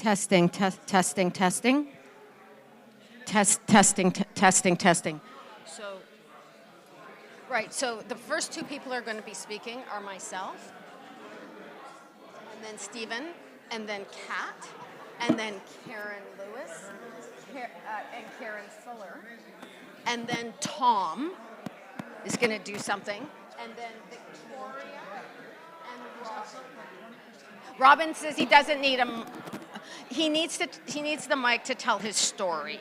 Testing, testing, testing. Testing. So, right, so the first two people who are going to be speaking are myself, and then Stephen, and then Kat, and then Karen Lewis, and Karen Fuller, and then Tom is going to do something, and then Victoria, and Robin says he doesn't need him. He needs the mic to tell his story.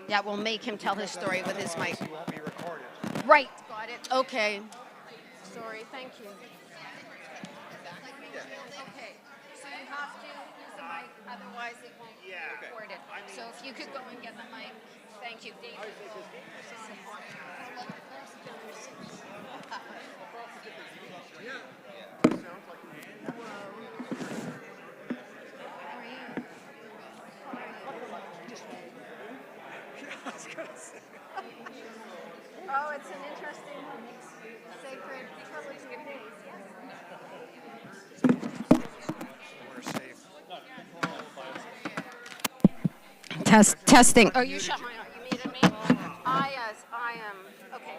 Yeah, we'll make him tell his story with his mic. He won't be recorded. Right, got it. Okay. Sorry, thank you. Okay, so you have to use the mic, otherwise it won't be recorded. So if you could go and get the mic. Thank you. Oh, it's an interesting sacred trilogy of days, yes? Testing. Oh, you shut my eye. You muted me? I am. Okay.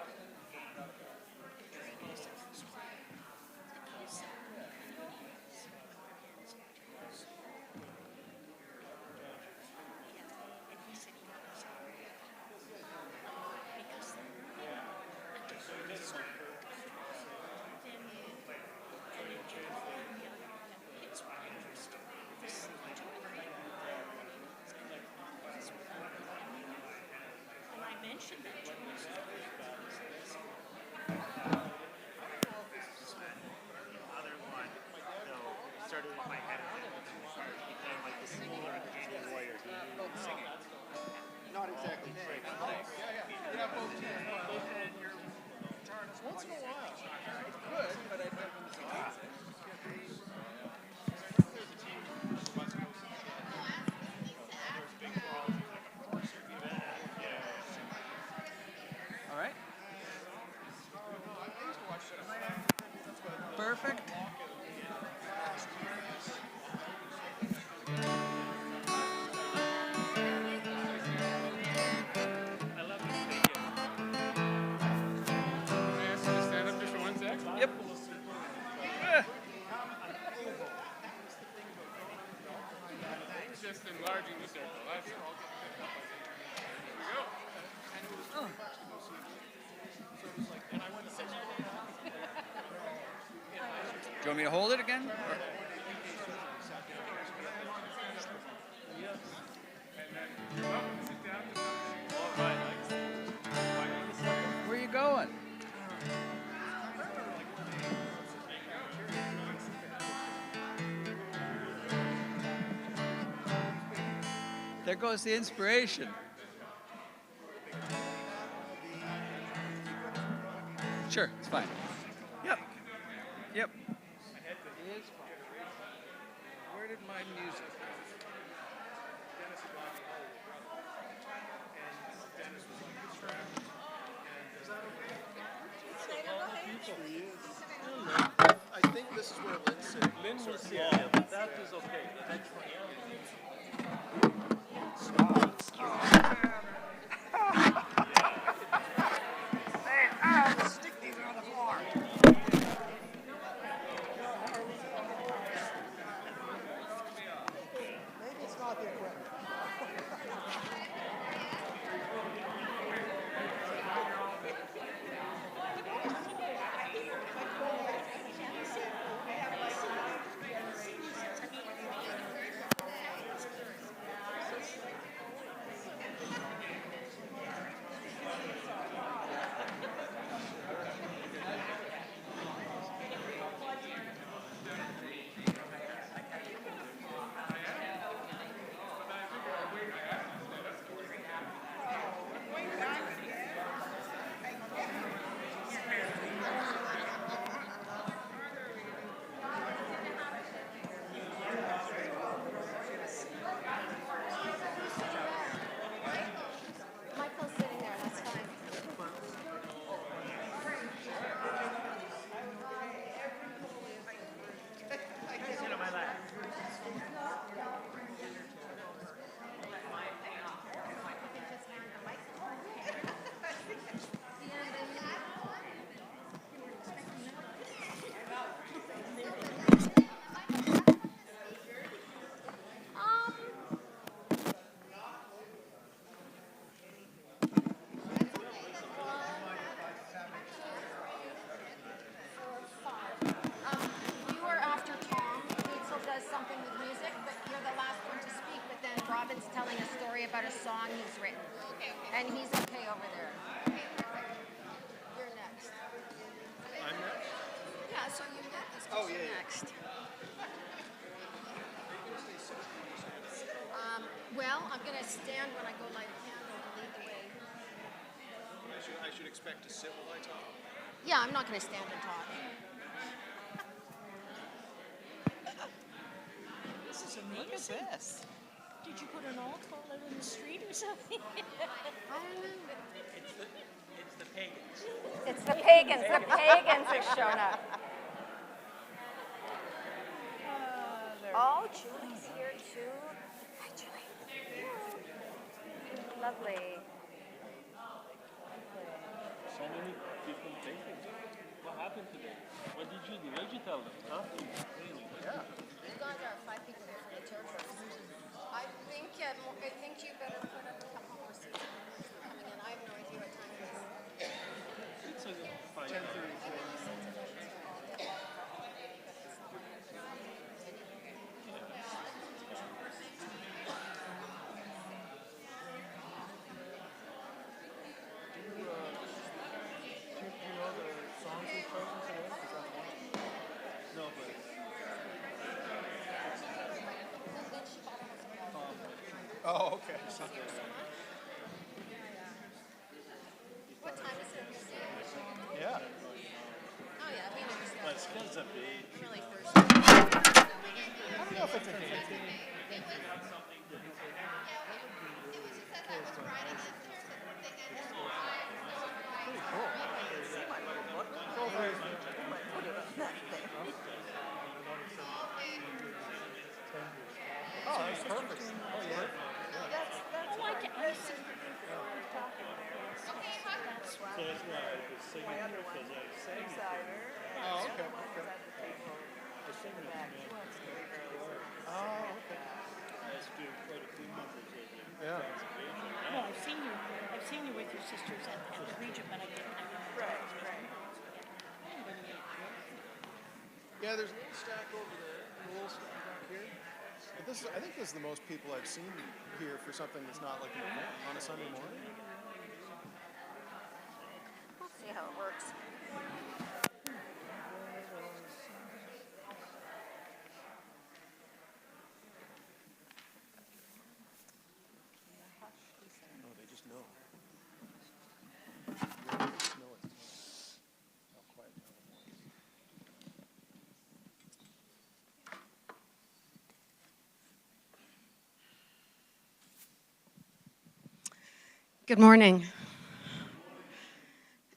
Not exactly. Once in a while. Good, but I never. All right. Perfect. Yep. Just enlarging the circle. That's all. Do you want me to hold it again? Where are you going? There goes the inspiration. Sure, it's fine. Yep. Yep. Where did my music go? I think this is where Lynn's sitting. Lynn will see. Yeah, but that is okay. That's fine. Stick these on the floor. Maybe it's not the equipment. Robin's telling a story about a song he's written. And he's okay over there. You're next. I'm next. Yeah, so you get this. Oh, yeah, yeah. Next. Well, I'm going to stand when I go light a candle to lead the way. I should expect to sit while I talk. Yeah, I'm not going to stand and talk. This is Look at amazing. this. Did you put an altar out in the street or something? I don't know. It's the pagans. It's the pagans. The pagans have shown up. Oh, Julie's here too. Hi, Julie. Lovely. So many different pagans. What happened today? What did you do? What did you tell them? Huh? Really? Yeah. You guys are 5 people here from the territories. I think you better put up a couple more seats coming in. I have no idea what time it is. It's a fine. 10:30. No, but Oh, okay. What time is it? Yeah. Oh yeah, we never start. it's because of age. Really Thursday. I don't know if it's a Oh, that's perfect. Oh, yeah. Oh, I can, I see. We're talking. That's why. So that's why I was singing because I sang it. Oh, okay. Okay. I sang it Oh, okay. as to quite a few members of the Yeah. conservation. No, I've seen you with your sisters at the region, but I didn't. Right. Yeah, there's a little stack over there, and a little stack back here. But this is, I think this is the most people I've seen here for something that's not like an event on a Sunday morning. We'll see how it works. No, they just know. They just know it's how quiet now it was. Good morning,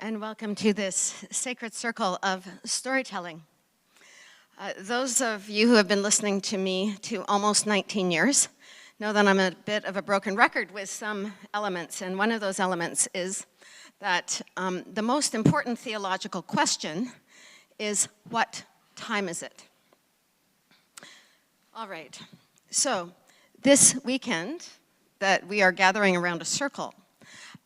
and welcome to this sacred circle of storytelling. Those of you who have been listening to me to almost 19 years know that I'm a bit of a broken record with some elements, and one of those elements is that the most important theological question is, what time is it? All right, so this weekend that we are gathering around a circle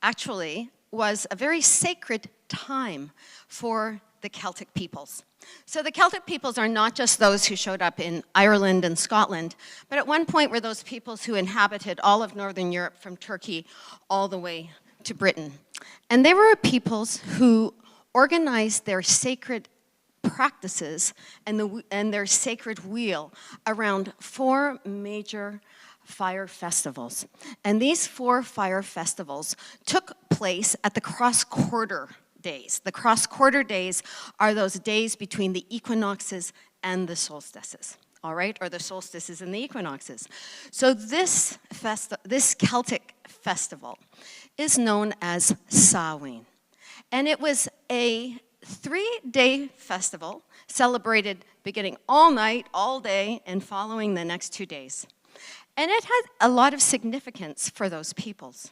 actually was a very sacred time for the Celtic peoples. So the Celtic peoples are not just those who showed up in Ireland and Scotland, but at one point were those peoples who inhabited all of Northern Europe from Turkey all the way to Britain. And they were peoples who organized their sacred practices and their sacred wheel around 4 major fire festivals. And these 4 fire festivals took place at the cross-quarter days. The cross-quarter days are those days between the equinoxes and the solstices, all right? Or the solstices and the equinoxes. So this Celtic festival is known as Samhain. And it was a 3-day festival celebrated beginning all night, all day, and following the next 2 days. And it had a lot of significance for those peoples.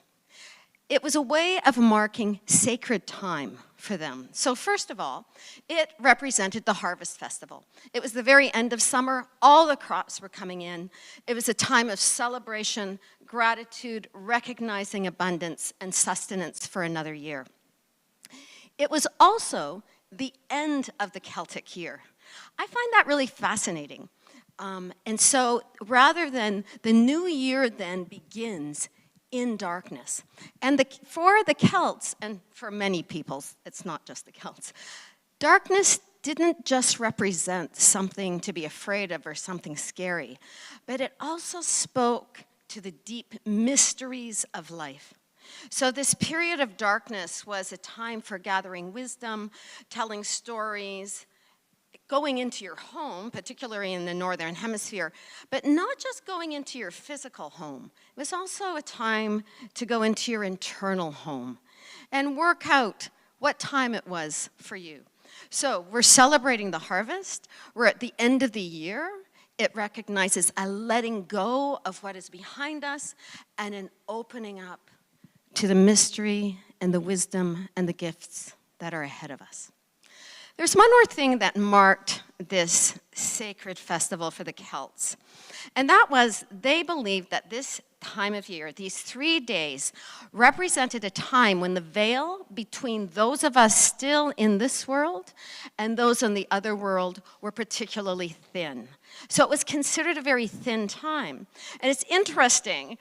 It was a way of marking sacred time for them. So first of all, it represented the harvest festival. It was the very end of summer. All the crops were coming in. It was a time of celebration, gratitude, recognizing abundance and sustenance for another year. It was also the end of the Celtic year. I find that really fascinating. And so rather than the new year then begins in darkness. And for the Celts, and for many peoples, it's not just the Celts, darkness didn't just represent something to be afraid of or something scary, but it also spoke to the deep mysteries of life. So this period of darkness was a time for gathering wisdom, telling stories, going into your home, particularly in the Northern Hemisphere, but not just going into your physical home. It was also a time to go into your internal home and work out what time it was for you. So we're celebrating the harvest. We're at the end of the year. It recognizes a letting go of what is behind us and an opening up to the mystery and the wisdom and the gifts that are ahead of us. There's one more thing that marked this sacred festival for the Celts, and that was they believed that this time of year, these 3 days, represented a time when the veil between those of us still in this world and those in the other world were particularly thin. So it was considered a very thin time. And it's interesting,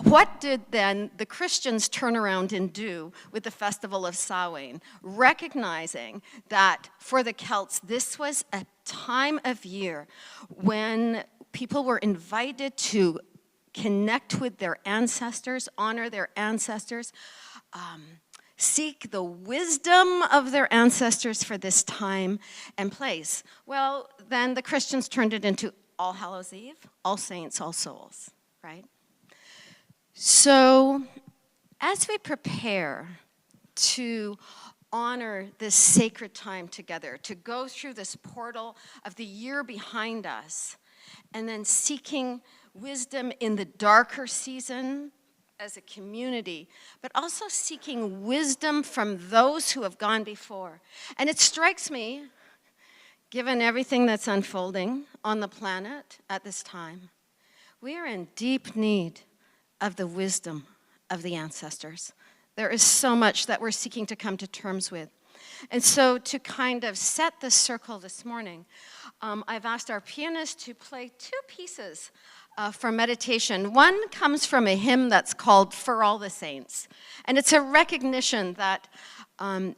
what did then the Christians turn around and do with the festival of Samhain, recognizing that for the Celts, this was a time of year when people were invited to connect with their ancestors, honor their ancestors, seek the wisdom of their ancestors for this time and place. Well, then the Christians turned it into All Hallows Eve, All Saints, All Souls, right? So as we prepare to honor this sacred time together, to go through this portal of the year behind us, and then seeking wisdom in the darker season as a community, but also seeking wisdom from those who have gone before. And it strikes me, given everything that's unfolding on the planet at this time, we are in deep need of the wisdom of the ancestors. There is so much that we're seeking to come to terms with. And so to kind of set the circle this morning, I've asked our pianist to play 2 pieces for meditation. One comes from a hymn that's called For All the Saints. And it's a recognition that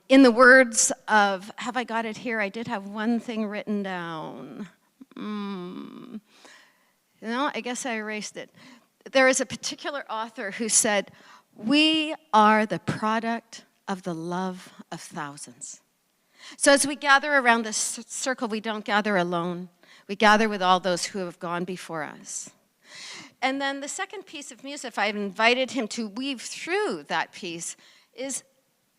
in the words of, have I got it here? I did have one thing written down. No, I guess I erased it. There is a particular author who said, we are the product of the love of thousands. So as we gather around this circle, we don't gather alone. We gather with all those who have gone before us. And then the second piece of music, I've invited him to weave through that piece, is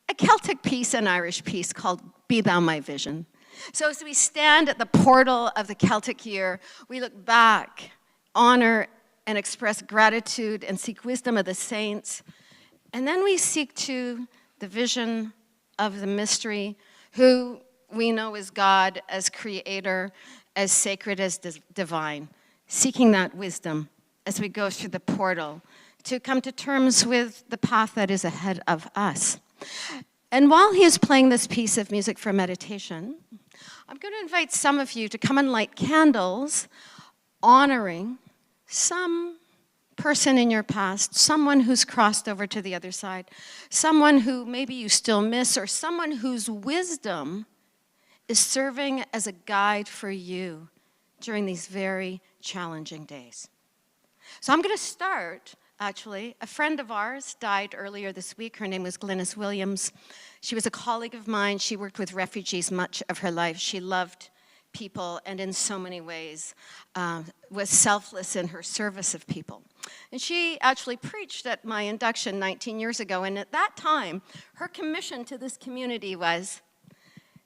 a Celtic piece, an Irish piece called Be Thou My Vision. So as we stand at the portal of the Celtic year, we look back, honor and express gratitude and seek wisdom of the saints. And then we seek to the vision of the mystery, who we know is God, as creator, as sacred, as divine, seeking that wisdom as we go through the portal to come to terms with the path that is ahead of us. And while he is playing this piece of music for meditation, I'm going to invite some of you to come and light candles, honoring some person in your past, someone who's crossed over to the other side, someone who maybe you still miss, or someone whose wisdom is serving as a guide for you during these very challenging days. So I'm going to start, actually. A friend of ours died earlier this week. Her name was Glynis Williams. She was a colleague of mine. She worked with refugees much of her life. She loved people and in so many ways was selfless in her service of people. And she actually preached at my induction 19 years ago, and at that time, her commission to this community was,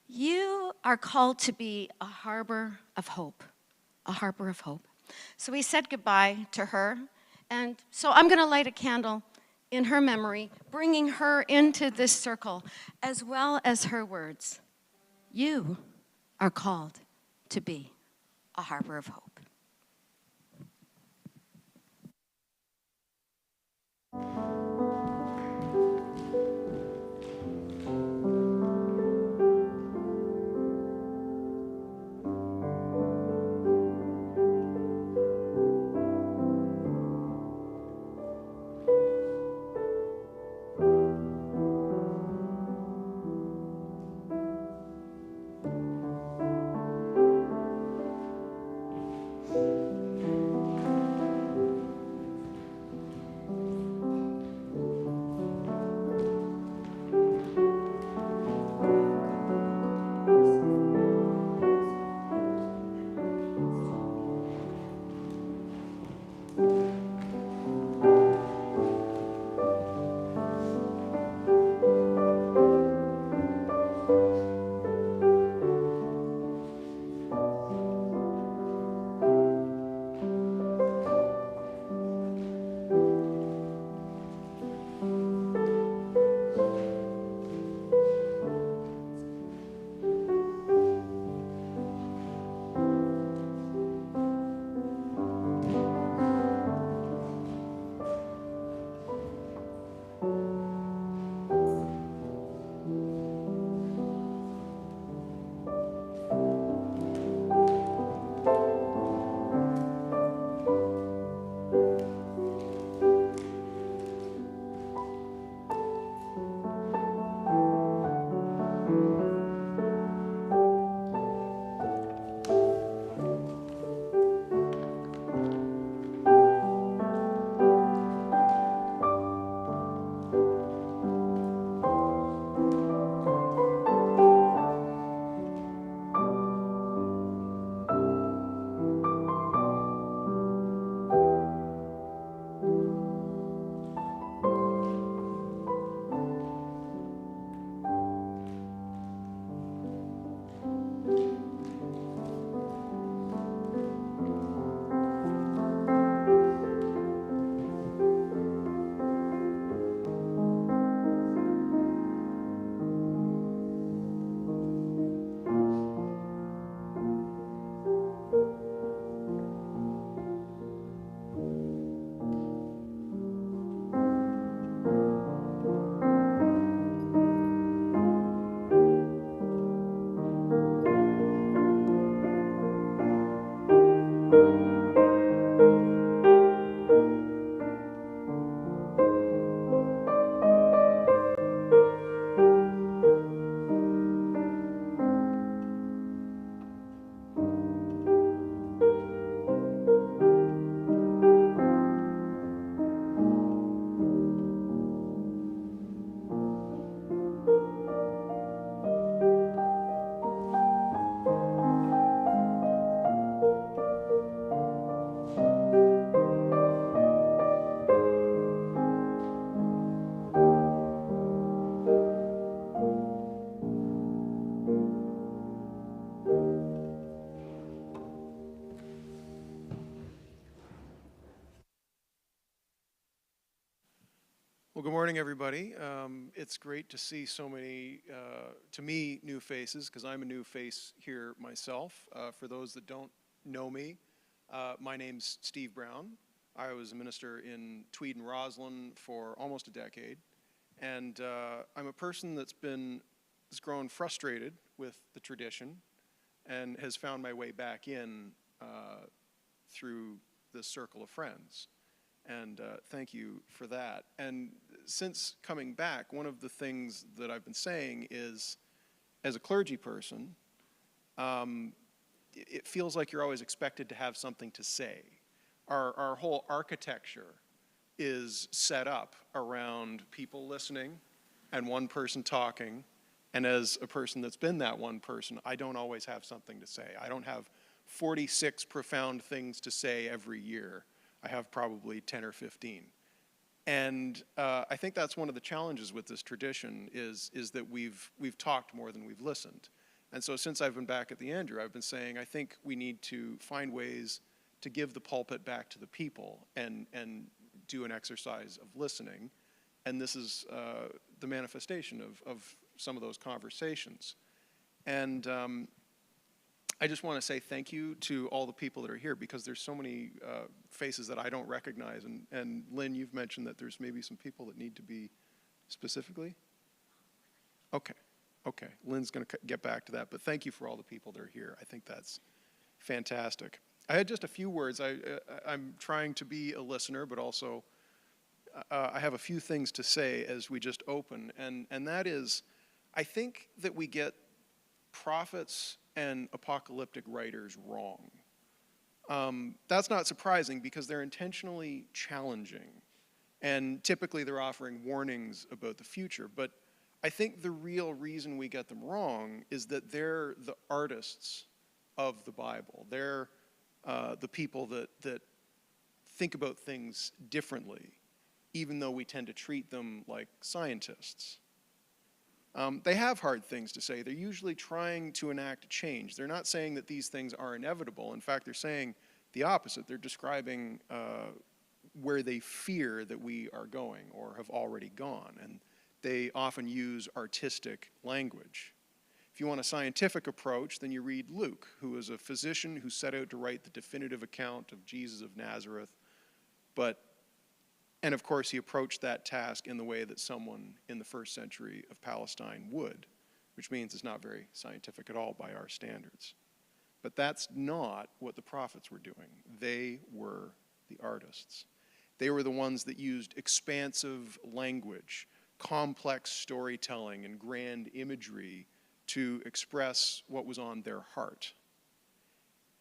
you are called to be a harbor of hope, a harbor of hope. So we said goodbye to her, and so I'm going to light a candle in her memory, bringing her into this circle, as well as her words. You are called to be a harbor of hope. morning, everybody. It's great to see so many, to me, new faces, because I'm a new face here myself. For those that don't know me, my name's Steve Brown. I was a minister in Tweed and Roslyn for almost a decade. And I'm a person that's grown frustrated with the tradition and has found my way back in through this circle of friends. And thank you for that. And since coming back, one of the things that I've been saying is, as a clergy person, it feels like you're always expected to have something to say. Our whole architecture is set up around people listening and one person talking. And as a person that's been that one person, I don't always have something to say. I don't have 46 profound things to say every year. I have probably 10 or 15. And I think that's one of the challenges with this tradition is that we've talked more than we've listened. And so since I've been back at the Andrew, I've been saying I think we need to find ways to give the pulpit back to the people and do an exercise of listening. And this is the manifestation of some of those conversations. And I just want to say thank you to all the people that are here, because there's so many faces that I don't recognize. And Lynn, you've mentioned that there's maybe some people that need to be specifically? Okay. Lynn's going to get back to that. But thank you for all the people that are here. I think that's fantastic. I had just a few words. I'm trying to be a listener, but also I have a few things to say as we just open. And that is, I think that we get prophets and apocalyptic writers wrong. That's not surprising, because they're intentionally challenging. And typically they're offering warnings about the future. But I think the real reason we get them wrong is that they're the artists of the Bible. They're the people that think about things differently, even though we tend to treat them like scientists. They have hard things to say. They're usually trying to enact change. They're not saying that these things are inevitable. In fact, they're saying the opposite. They're describing where they fear that we are going or have already gone. And they often use artistic language. If you want a scientific approach, then you read Luke, who is a physician who set out to write the definitive account of Jesus of Nazareth. And of course, he approached that task in the way that someone in the first century of Palestine would, which means it's not very scientific at all by our standards. But that's not what the prophets were doing. They were the artists. They were the ones that used expansive language, complex storytelling, and grand imagery to express what was on their heart.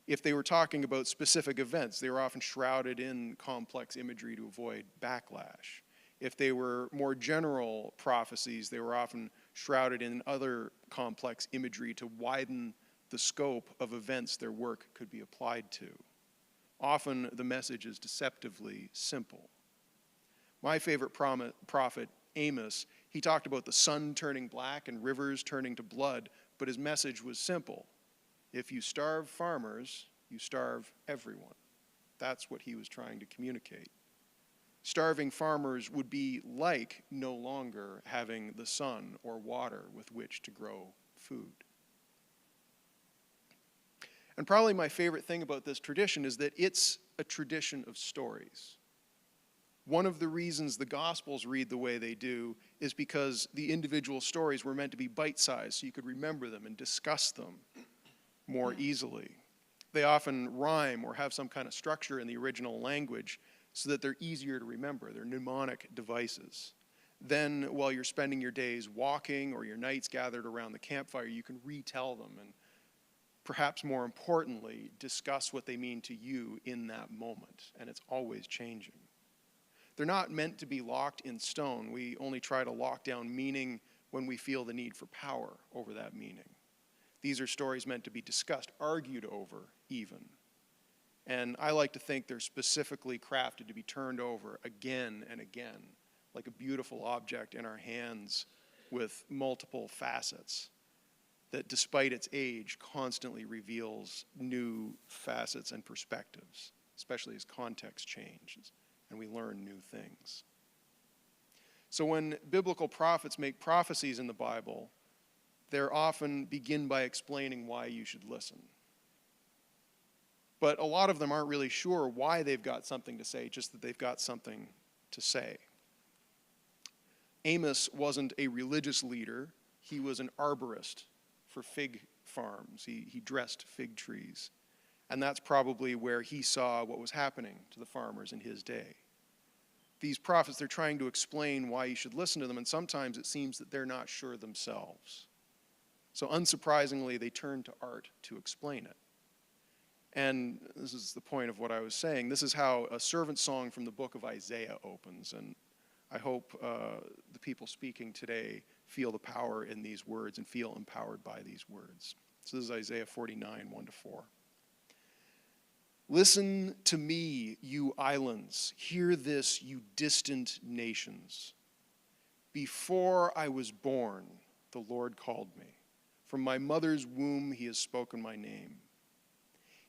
If they were talking about specific events, they were often shrouded in complex imagery to avoid backlash. If they were more general prophecies, they were often shrouded in other complex imagery to widen the scope of events their work could be applied to. Often the message is deceptively simple. My favorite prophet, Amos, he talked about the sun turning black and rivers turning to blood, but his message was simple. If you starve farmers, you starve everyone. That's what he was trying to communicate. Starving farmers would be like no longer having the sun or water with which to grow food. And probably my favorite thing about this tradition is that it's a tradition of stories. One of the reasons the Gospels read the way they do is because the individual stories were meant to be bite-sized so you could remember them and discuss them more easily. They often rhyme or have some kind of structure in the original language so that they're easier to remember. They're mnemonic devices. Then, while you're spending your days walking or your nights gathered around the campfire, you can retell them and, perhaps more importantly, discuss what they mean to you in that moment. And it's always changing. They're not meant to be locked in stone. We only try to lock down meaning when we feel the need for power over that meaning. These are stories meant to be discussed, argued over even. And I like to think they're specifically crafted to be turned over again and again, like a beautiful object in our hands with multiple facets that, despite its age, constantly reveals new facets and perspectives, especially as context changes and we learn new things. So when biblical prophets make prophecies in the Bible, they're often begin by explaining why you should listen. But a lot of them aren't really sure why they've got something to say, just that they've got something to say. Amos wasn't a religious leader. He was an arborist for fig farms. He dressed fig trees. And that's probably where he saw what was happening to the farmers in his day. These prophets, they're trying to explain why you should listen to them, and sometimes it seems that they're not sure themselves. So unsurprisingly, they turn to art to explain it. And this is the point of what I was saying. This is how a servant song from the book of Isaiah opens. And I hope the people speaking today feel the power in these words and feel empowered by these words. So this is Isaiah 49, 1-4. Listen to me, you islands. Hear this, you distant nations. Before I was born, the Lord called me. From my mother's womb, he has spoken my name.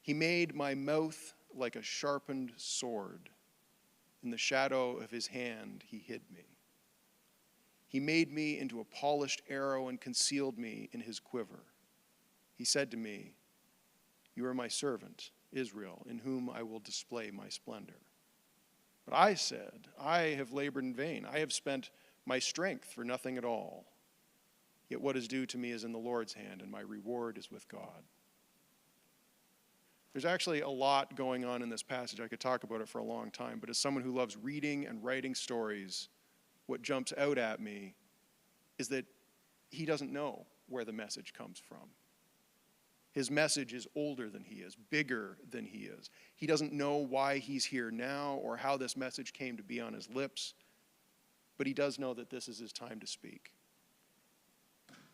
He made my mouth like a sharpened sword. In the shadow of his hand, he hid me. He made me into a polished arrow and concealed me in his quiver. He said to me, you are my servant, Israel, in whom I will display my splendor. But I said, I have labored in vain. I have spent my strength for nothing at all. Yet what is due to me is in the Lord's hand, and my reward is with God. There's actually a lot going on in this passage. I could talk about it for a long time, but as someone who loves reading and writing stories, what jumps out at me is that he doesn't know where the message comes from. His message is older than he is, bigger than he is. He doesn't know why he's here now or how this message came to be on his lips, but he does know that this is his time to speak.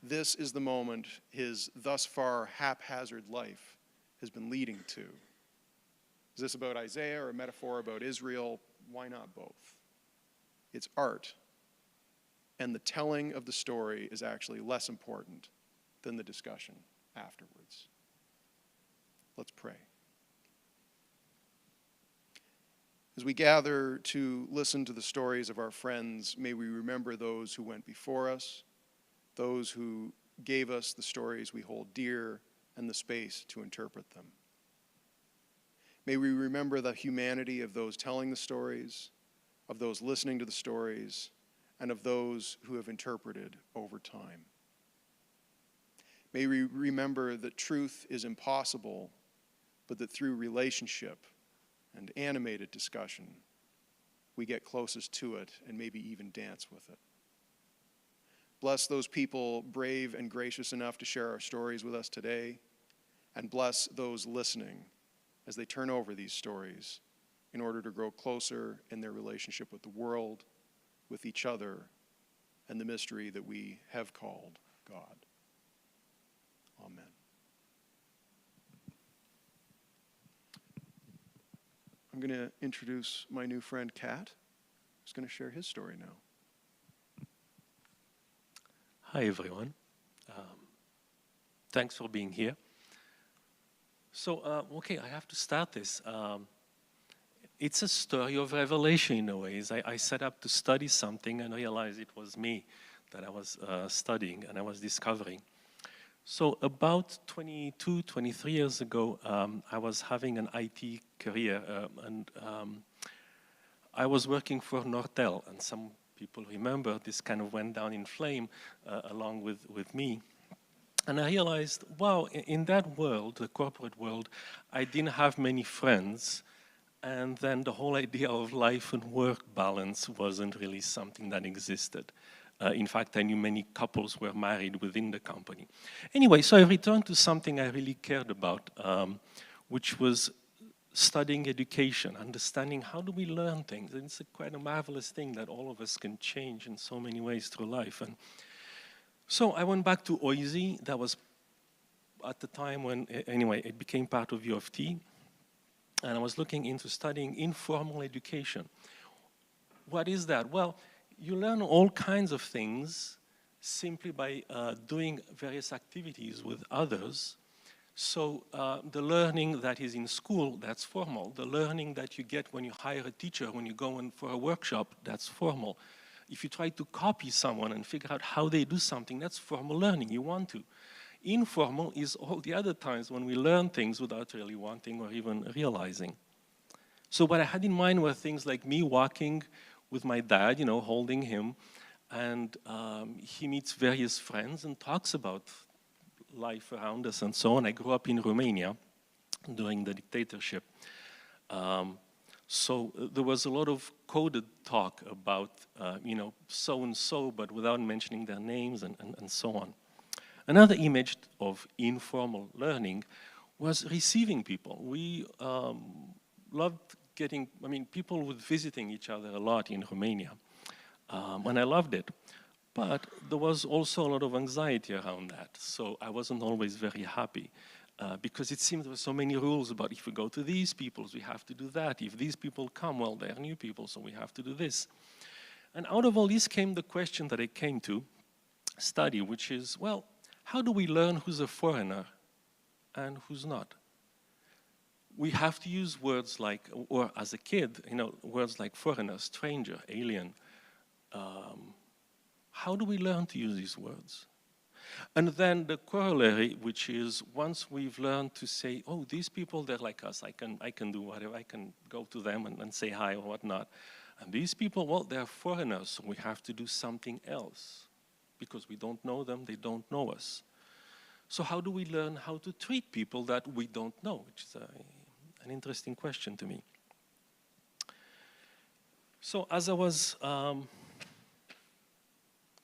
This is the moment his thus far haphazard life has been leading to. Is this about Isaiah or a metaphor about Israel? Why not both? It's art, and the telling of the story is actually less important than the discussion afterwards. Let's pray. As we gather to listen to the stories of our friends, may we remember those who went before us, those who gave us the stories we hold dear, and the space to interpret them. May we remember the humanity of those telling the stories, of those listening to the stories, and of those who have interpreted over time. May we remember that truth is impossible, but that through relationship and animated discussion, we get closest to it and maybe even dance with it. Bless those people brave and gracious enough to share our stories with us today, and bless those listening as they turn over these stories in order to grow closer in their relationship with the world, with each other, and the mystery that we have called God. Amen. I'm going to introduce my new friend, Kat, who's going to share his story now. Hi, everyone. Thanks for being here. So, okay, I have to start this. It's a story of revelation in a way. I set up to study something and realized it was me that I was studying and I was discovering. So about 22, 23 years ago, I was having an IT career and I was working for Nortel, and some people remember this kind of went down in flame along with me. And I realized, wow, in that world, the corporate world, I didn't have many friends. And then the whole idea of life and work balance wasn't really something that existed. In fact, I knew many couples were married within the company. Anyway, so I returned to something I really cared about, which was studying education, understanding how do we learn things. And it's quite a marvelous thing that all of us can change in so many ways through life. And so I went back to OISE. That was at the time when, anyway, it became part of U of T. And I was looking into studying informal education. What is that? Well, you learn all kinds of things simply by doing various activities with others. So the learning that is in school, that's formal. The learning that you get when you hire a teacher, when you go in for a workshop, that's formal. If you try to copy someone and figure out how they do something, that's formal learning. You want to. Informal is all the other times when we learn things without really wanting or even realizing. So what I had in mind were things like me walking with my dad, holding him, and he meets various friends and talks about life around us and so on. I grew up in Romania during the dictatorship. So there was a lot of coded talk about, so-and-so, but without mentioning their names and so on. Another image of informal learning was receiving people. We loved people were visiting each other a lot in Romania, and I loved it. But there was also a lot of anxiety around that, so I wasn't always very happy. Because it seemed there were so many rules about if we go to these peoples, we have to do that. If these people come, well, they're new people, so we have to do this. And out of all this came the question that I came to study, which is, well, how do we learn who's a foreigner and who's not? We have to use words like, or as a kid, words like foreigner, stranger, alien. How do we learn to use these words? And then the corollary, which is once we've learned to say, oh, these people, they're like us, I can do whatever, I can go to them and say hi or whatnot. And these people, well, they're foreigners, so we have to do something else because we don't know them, they don't know us. So how do we learn how to treat people that we don't know, which is an interesting question to me. So as I was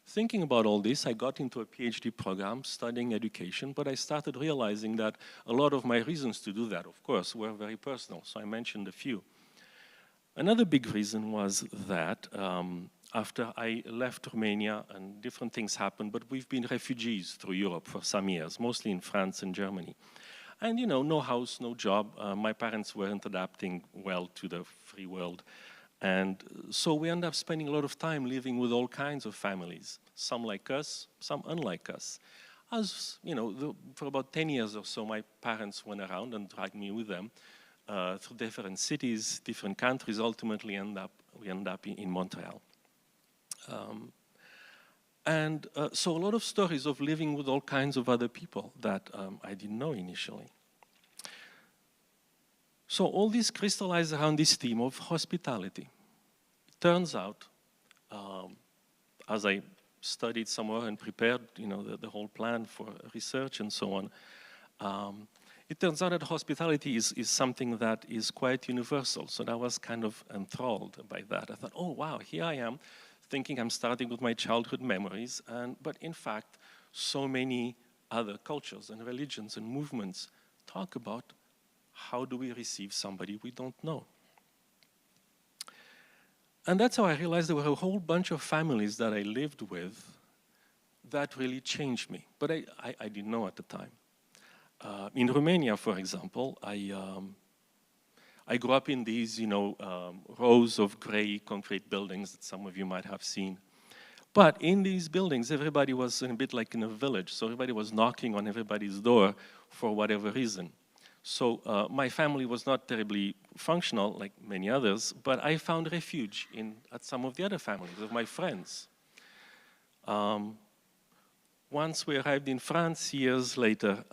thinking about all this, I got into a PhD program studying education, but I started realizing that a lot of my reasons to do that, of course, were very personal, so I mentioned a few. Another big reason was that after I left Romania and different things happened, but we've been refugees through Europe for some years, mostly in France and Germany. And no house, no job. My parents weren't adapting well to the free world. And so we end up spending a lot of time living with all kinds of families, some like us, some unlike us. As for about 10 years or so, my parents went around and dragged me with them through different cities, different countries. Ultimately, we end up in Montreal. So a lot of stories of living with all kinds of other people that I didn't know initially. So all this crystallized around this theme of hospitality. It turns out, as I studied some more and prepared, the whole plan for research and so on, it turns out that hospitality is something that is quite universal. So I was kind of enthralled by that. I thought, oh wow, here I am, thinking I'm starting with my childhood memories, but in fact, so many other cultures and religions and movements talk about how do we receive somebody we don't know. And that's how I realized there were a whole bunch of families that I lived with that really changed me, but I didn't know at the time. In Romania, for example, I grew up in these, rows of gray concrete buildings that some of you might have seen. But in these buildings, everybody was a bit like in a village, so everybody was knocking on everybody's door for whatever reason. So my family was not terribly functional, like many others, but I found refuge at some of the other families of my friends. Once we arrived in France, years later,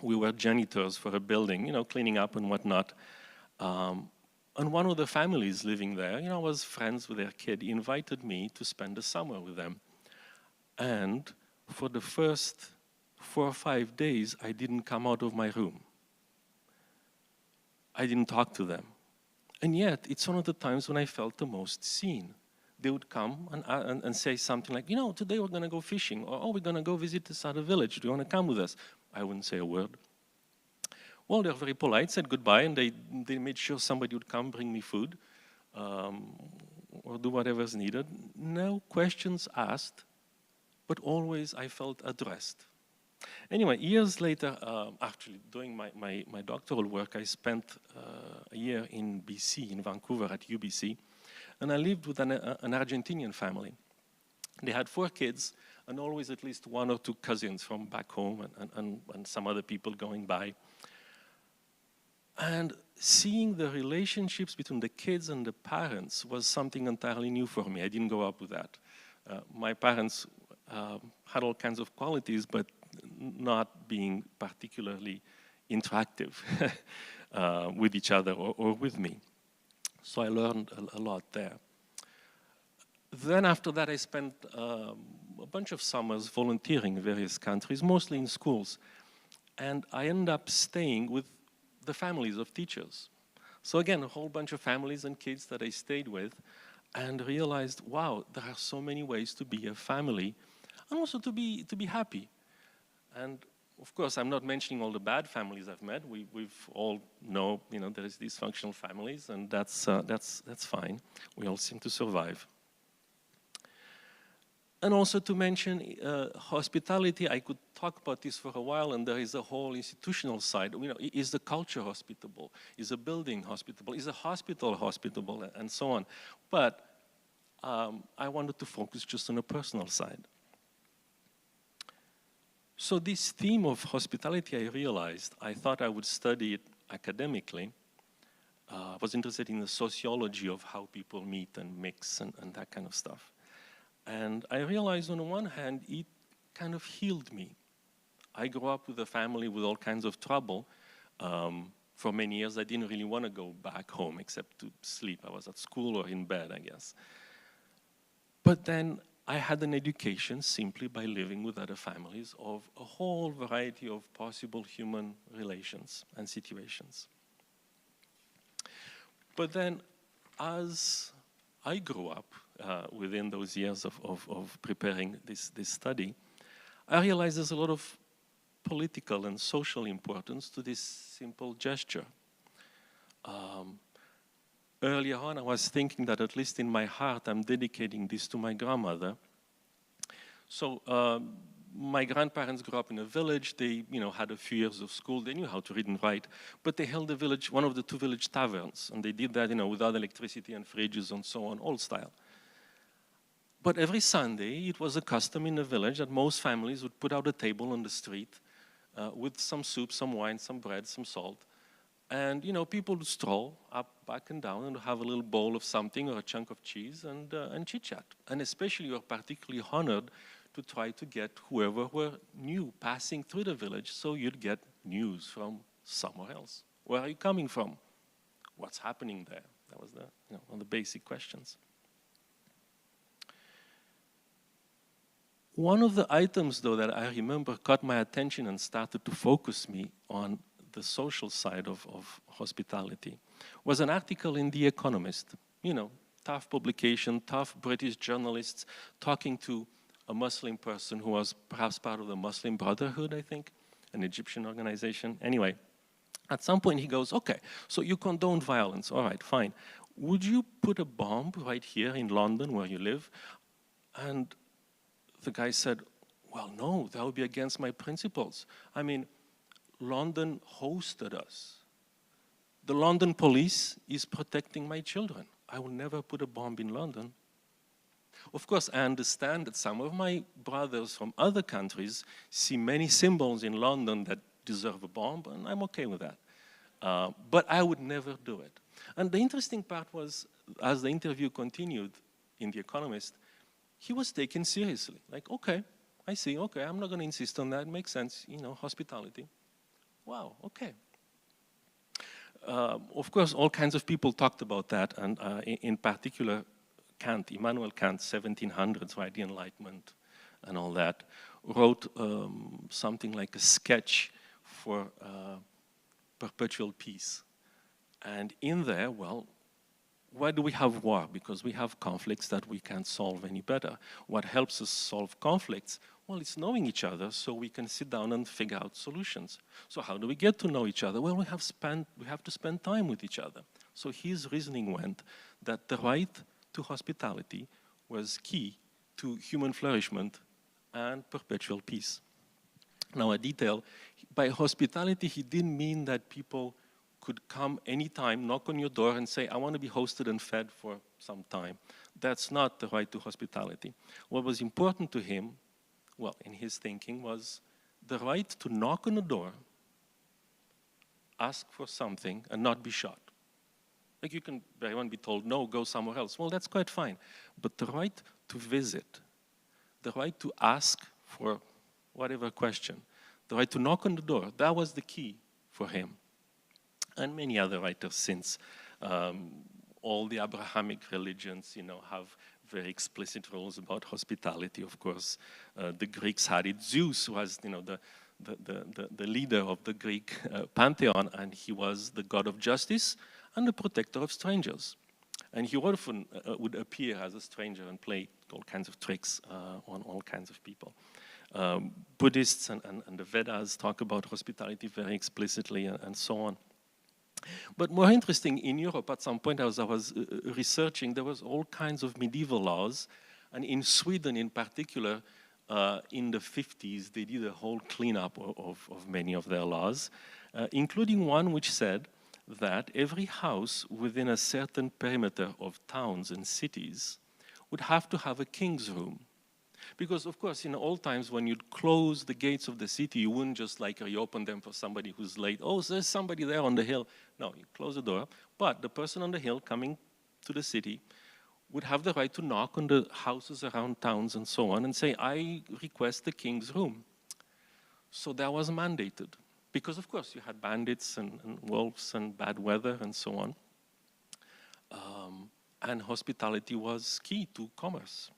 we were janitors for a building, cleaning up and whatnot. And one of the families living there, was friends with their kid, he invited me to spend the summer with them. And for the first 4 or 5 days, I didn't come out of my room. I didn't talk to them. And yet, it's one of the times when I felt the most seen. They would come and say something like, today we're going to go fishing, or, oh, we're going to go visit this other village. Do you want to come with us? I wouldn't say a word. Well, they're very polite, said goodbye, and they made sure somebody would come bring me food or do whatever's needed. No questions asked, but always I felt addressed. Anyway, years later, actually doing my doctoral work, I spent a year in BC, in Vancouver at UBC, and I lived with an Argentinian family. They had 4 kids, and always at least 1 or 2 cousins from back home and some other people going by. And seeing the relationships between the kids and the parents was something entirely new for me. I didn't grow up with that. My parents had all kinds of qualities, but not being particularly interactive with each other or with me. So I learned a lot there. Then after that, I spent a bunch of summers volunteering in various countries, mostly in schools. And I ended up staying with the families of teachers. So again, a whole bunch of families and kids that I stayed with and realized, wow, there are so many ways to be a family and also to be happy. And of course, I'm not mentioning all the bad families I've met. We've all know, there is dysfunctional families, and that's fine. We all seem to survive. And also to mention hospitality, I could talk about this for a while, and there is a whole institutional side. Is the culture hospitable? Is a building hospitable? Is a hospital hospitable? And so on. But I wanted to focus just on the personal side. So this theme of hospitality, I realized, I thought I would study it academically. I was interested in the sociology of how people meet and mix and that kind of stuff. And I realized on the one hand, it kind of healed me. I grew up with a family with all kinds of trouble. For many years, I didn't really want to go back home except to sleep. I was at school or in bed, I guess. But then I had an education simply by living with other families of a whole variety of possible human relations and situations. But then as I grew up, within those years of preparing this study, I realized there's a lot of political and social importance to this simple gesture. Earlier on, I was thinking that at least in my heart, I'm dedicating this to my grandmother. So my grandparents grew up in a village. They, had a few years of school. They knew how to read and write, but they held a village, one of the two village taverns, and they did that, without electricity and fridges and so on, old style. But every Sunday, it was a custom in the village that most families would put out a table on the street with some soup, some wine, some bread, some salt. And, people would stroll up, back and down and have a little bowl of something or a chunk of cheese and chit-chat. And especially, you were particularly honored to try to get whoever were new passing through the village, so you'd get news from somewhere else. Where are you coming from? What's happening there? That was one of the basic questions. One of the items, though, that I remember caught my attention and started to focus me on the social side of hospitality was an article in The Economist. Tough publication, tough British journalists talking to a Muslim person who was perhaps part of the Muslim Brotherhood, I think, an Egyptian organization. Anyway, at some point he goes, okay, so you condone violence. All right, fine. Would you put a bomb right here in London where you live? And the guy said, well, no, that would be against my principles. I mean, London hosted us. The London police is protecting my children. I will never put a bomb in London. Of course, I understand that some of my brothers from other countries see many symbols in London that deserve a bomb, and I'm okay with that. But I would never do it. And the interesting part was, as the interview continued in The Economist, he was taken seriously. Like, okay, I see, okay, I'm not going to insist on that. It makes sense, hospitality. Wow, okay. Of course, all kinds of people talked about that, and in particular, Kant, Immanuel Kant, 1700s, right, the Enlightenment and all that, wrote something like a sketch for perpetual peace. And in there, well, why do we have war? Because we have conflicts that we can't solve any better. What helps us solve conflicts? Well, it's knowing each other so we can sit down and figure out solutions. So how do we get to know each other? Well, we have to spend time with each other. So his reasoning went that the right to hospitality was key to human flourishment and perpetual peace. Now, a detail, by hospitality, he didn't mean that people could come anytime, knock on your door and say, I want to be hosted and fed for some time. That's not the right to hospitality. What was important to him, in his thinking, was the right to knock on the door, ask for something and not be shot. Like you can very well be told, no, go somewhere else. Well, that's quite fine. But the right to visit, the right to ask for whatever question, the right to knock on the door, that was the key for him. And many other writers since. All the Abrahamic religions, have very explicit rules about hospitality, of course. The Greeks had it. Zeus was, the leader of the Greek pantheon, and he was the god of justice and the protector of strangers. And he often would appear as a stranger and play all kinds of tricks on all kinds of people. Buddhists and the Vedas talk about hospitality very explicitly and so on. But more interesting, in Europe, at some point as I was researching, there was all kinds of medieval laws. And in Sweden in particular, in the 50s, they did a whole cleanup of many of their laws, including one which said that every house within a certain perimeter of towns and cities would have to have a king's room. Because, of course, in old times, when you'd close the gates of the city, you wouldn't just reopen them for somebody who's late. Oh, there's somebody there on the hill. No, you close the door. But the person on the hill coming to the city would have the right to knock on the houses around towns and so on and say, I request the king's room. So that was mandated. Because, of course, you had bandits and wolves and bad weather and so on. And hospitality was key to commerce.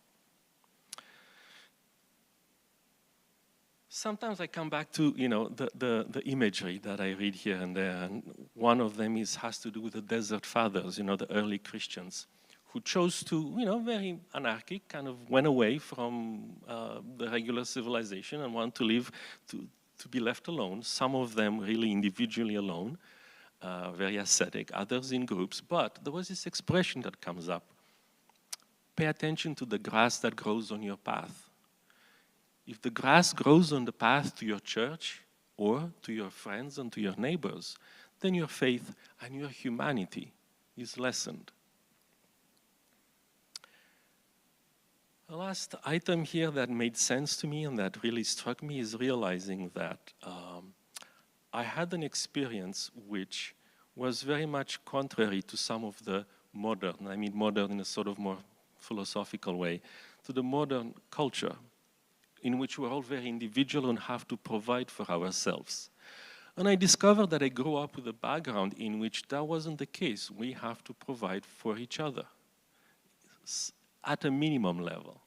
Sometimes I come back to, the imagery that I read here and there, and one of them has to do with the Desert Fathers, the early Christians, who chose to, very anarchic, kind of went away from the regular civilization and wanted to live, to be left alone. Some of them really individually alone, very ascetic, others in groups. But there was this expression that comes up: pay attention to the grass that grows on your path. If the grass grows on the path to your church or to your friends and to your neighbors, then your faith and your humanity is lessened. The last item here that made sense to me and that really struck me is realizing that I had an experience which was very much contrary to some of the modern, I mean modern in a sort of more philosophical way, to the modern culture, in which we're all very individual and have to provide for ourselves. And I discovered that I grew up with a background in which that wasn't the case. We have to provide for each other at a minimum level.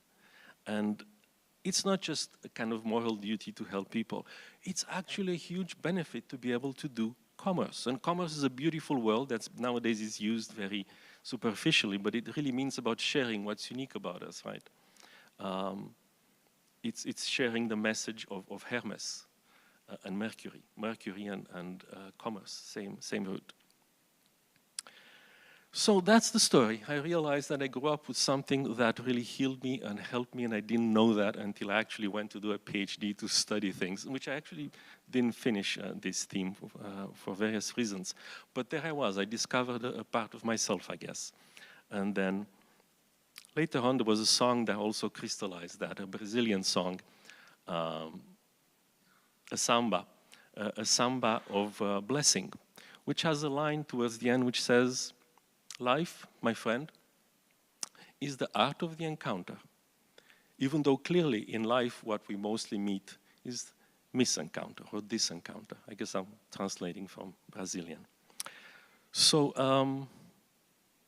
And it's not just a kind of moral duty to help people. It's actually a huge benefit to be able to do commerce. And commerce is a beautiful word that nowadays is used very superficially, but it really means about sharing what's unique about us, right? It's sharing the message of Hermes and Mercury and commerce, same root. So that's the story. I realized that I grew up with something that really healed me and helped me, and I didn't know that until I actually went to do a PhD to study things, which I actually didn't finish this theme for various reasons. But there I was. I discovered a part of myself, I guess. And then later on, there was a song that also crystallized that, a Brazilian song, a samba of blessing, which has a line towards the end which says, life, my friend, is the art of the encounter, even though clearly in life what we mostly meet is misencounter or disencounter. I guess I'm translating from Brazilian. So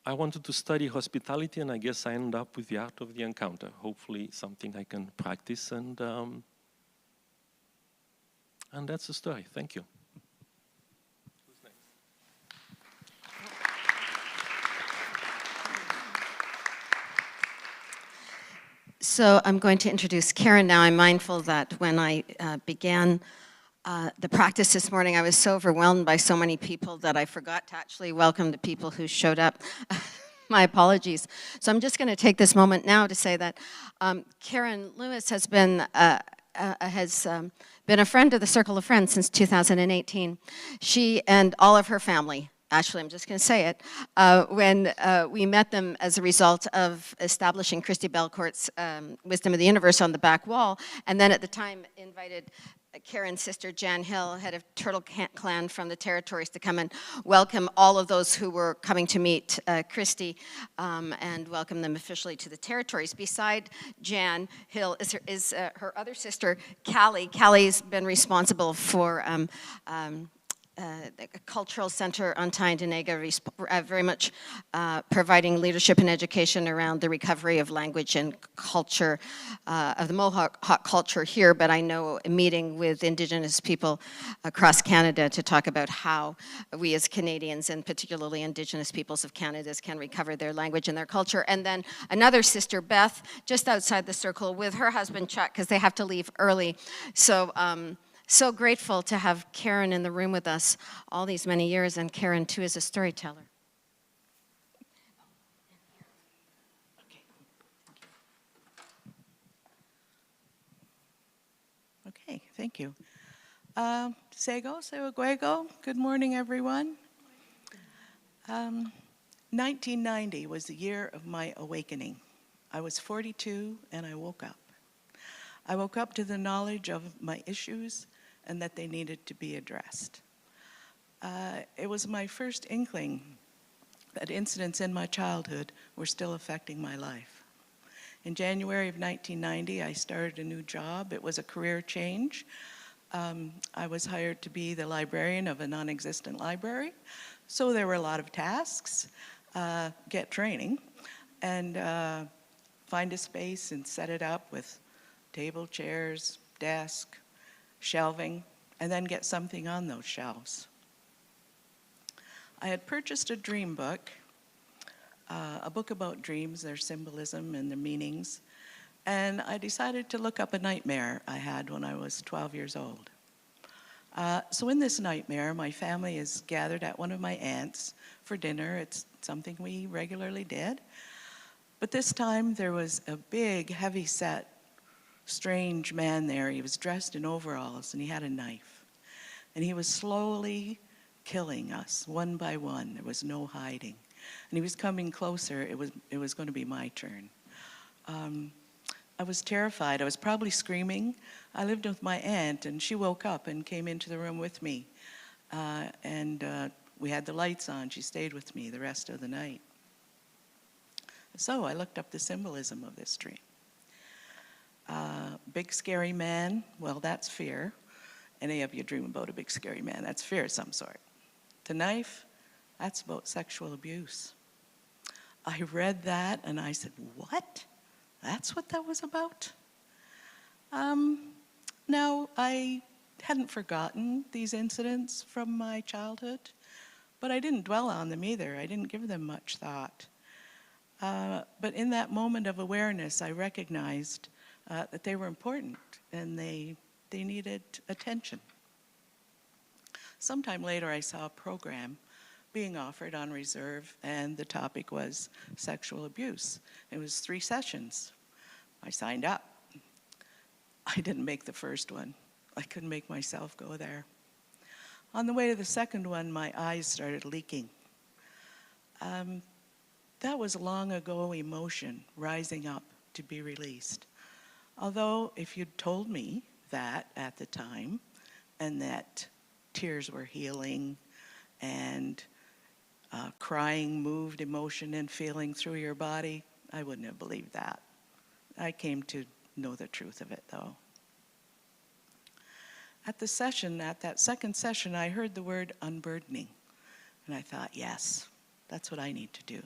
I wanted to study hospitality, and I guess I ended up with the art of the encounter. Hopefully something I can practice, and that's the story. Thank you. Who's next? So I'm going to introduce Karen now. I'm mindful that when I began the practice this morning, I was so overwhelmed by so many people that I forgot to actually welcome the people who showed up. My apologies. So I'm just going to take this moment now to say that Karen Lewis has been a friend of the Circle of Friends since 2018. She and all of her family, actually I'm just going to say it, when we met them as a result of establishing Christy Belcourt's Wisdom of the Universe on the back wall, and then at the time invited Karen's sister, Jan Hill, head of Turtle Clan from the territories, to come and welcome all of those who were coming to meet Christy and welcome them officially to the territories. Beside Jan Hill is her other sister, Callie. Callie's been responsible for a cultural center on Tyendinaga, very much providing leadership and education around the recovery of language and culture, of the Mohawk culture here, but I know a meeting with Indigenous people across Canada to talk about how we as Canadians, and particularly Indigenous peoples of Canada, can recover their language and their culture. And then another sister, Beth, just outside the circle with her husband, Chuck, because they have to leave early. So grateful to have Karen in the room with us all these many years, and Karen, too, is a storyteller. Okay, thank you. Sego, Sewaguego, good morning, everyone. 1990 was the year of my awakening. I was 42 and I woke up. I woke up to the knowledge of my issues and that they needed to be addressed. It was my first inkling that incidents in my childhood were still affecting my life. In January of 1990, I started a new job. It was a career change. I was hired to be the librarian of a non-existent library, so there were a lot of tasks, get training, and find a space and set it up with table, chairs, desk, shelving, and then get something on those shelves. I had purchased a dream book, a book about dreams, their symbolism and their meanings, and I decided to look up a nightmare I had when I was 12 years old. So in this nightmare, my family is gathered at one of my aunts for dinner. It's something we regularly did. But this time there was a big, heavy-set, strange man there. He was dressed in overalls and he had a knife. And he was slowly killing us one by one. There was no hiding. And he was coming closer. It was going to be my turn. I was terrified. I was probably screaming. I lived with my aunt and she woke up and came into the room with me. We had the lights on. She stayed with me the rest of the night. So I looked up the symbolism of this dream. Big scary man, well, that's fear. Any of you dream about a big scary man, that's fear of some sort. The knife, that's about sexual abuse. I read that and I said, what? That's what that was about? Now, I hadn't forgotten these incidents from my childhood, but I didn't dwell on them either. I didn't give them much thought. But in that moment of awareness, I recognized that they were important and they needed attention. Sometime later, I saw a program being offered on Reserve, and the topic was sexual abuse. It was 3 sessions. I signed up. I didn't make the first one. I couldn't make myself go there. On the way to the second one, my eyes started leaking. That was long ago emotion rising up to be released. Although if you'd told me that at the time, and that tears were healing, and crying moved emotion and feeling through your body, I wouldn't have believed that. I came to know the truth of it, though. At that second session, I heard the word unburdening, and I thought, yes, that's what I need to do,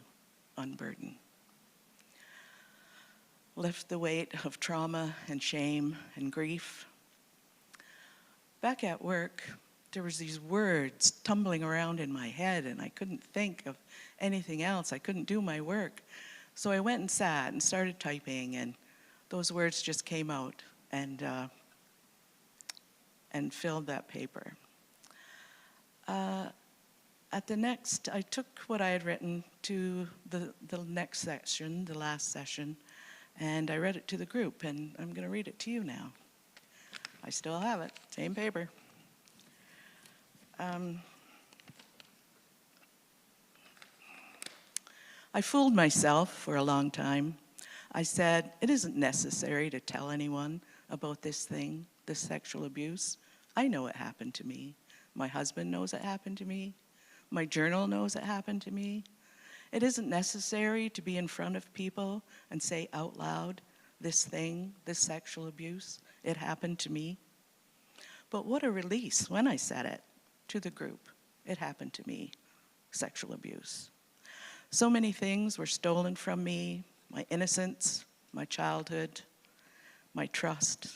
unburden. Lift the weight of trauma and shame and grief. Back at work, there was these words tumbling around in my head and I couldn't think of anything else. I couldn't do my work. So I went and sat and started typing and those words just came out and filled that paper. I took what I had written to the next section, the last session, and I read it to the group, and I'm going to read it to you now. I still have it, same paper. I fooled myself for a long time. I said, it isn't necessary to tell anyone about this thing this sexual abuse. I know it happened to me. My husband knows it happened to me. My journal knows it happened to me. It isn't necessary to be in front of people and say out loud, this thing, this sexual abuse, it happened to me. But what a release when I said it to the group. It happened to me, sexual abuse. So many things were stolen from me, my innocence, my childhood, my trust,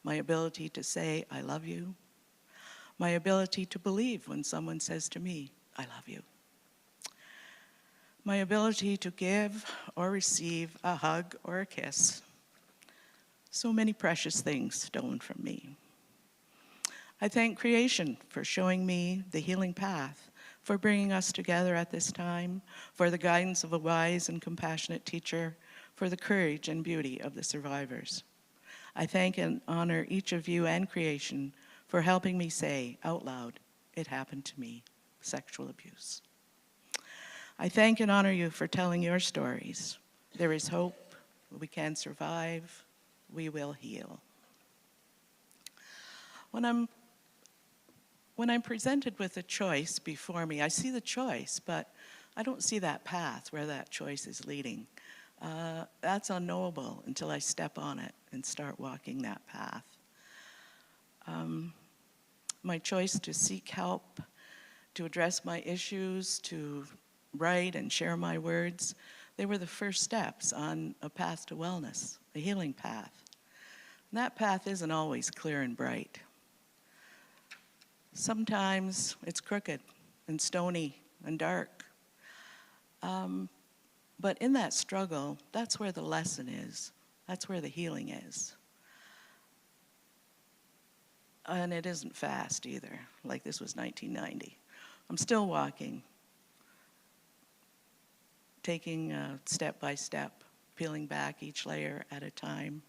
my ability to say, I love you, my ability to believe when someone says to me, I love you, my ability to give or receive a hug or a kiss. So many precious things stolen from me. I thank creation for showing me the healing path, for bringing us together at this time, for the guidance of a wise and compassionate teacher, for the courage and beauty of the survivors. I thank and honor each of you and creation for helping me say out loud, it happened to me, sexual abuse. I thank and honor you for telling your stories. There is hope, we can survive, we will heal. When I'm presented with a choice before me, I see the choice, but I don't see that path where that choice is leading. That's unknowable until I step on it and start walking that path. My choice to seek help, to address my issues, to write and share my words, they were the first steps on a path to wellness, a healing path. And that path isn't always clear and bright. Sometimes it's crooked and stony and dark. But in that struggle, that's where the lesson is. That's where the healing is. And it isn't fast either, like this was 1990. I'm still walking, taking step by step, peeling back each layer at a time.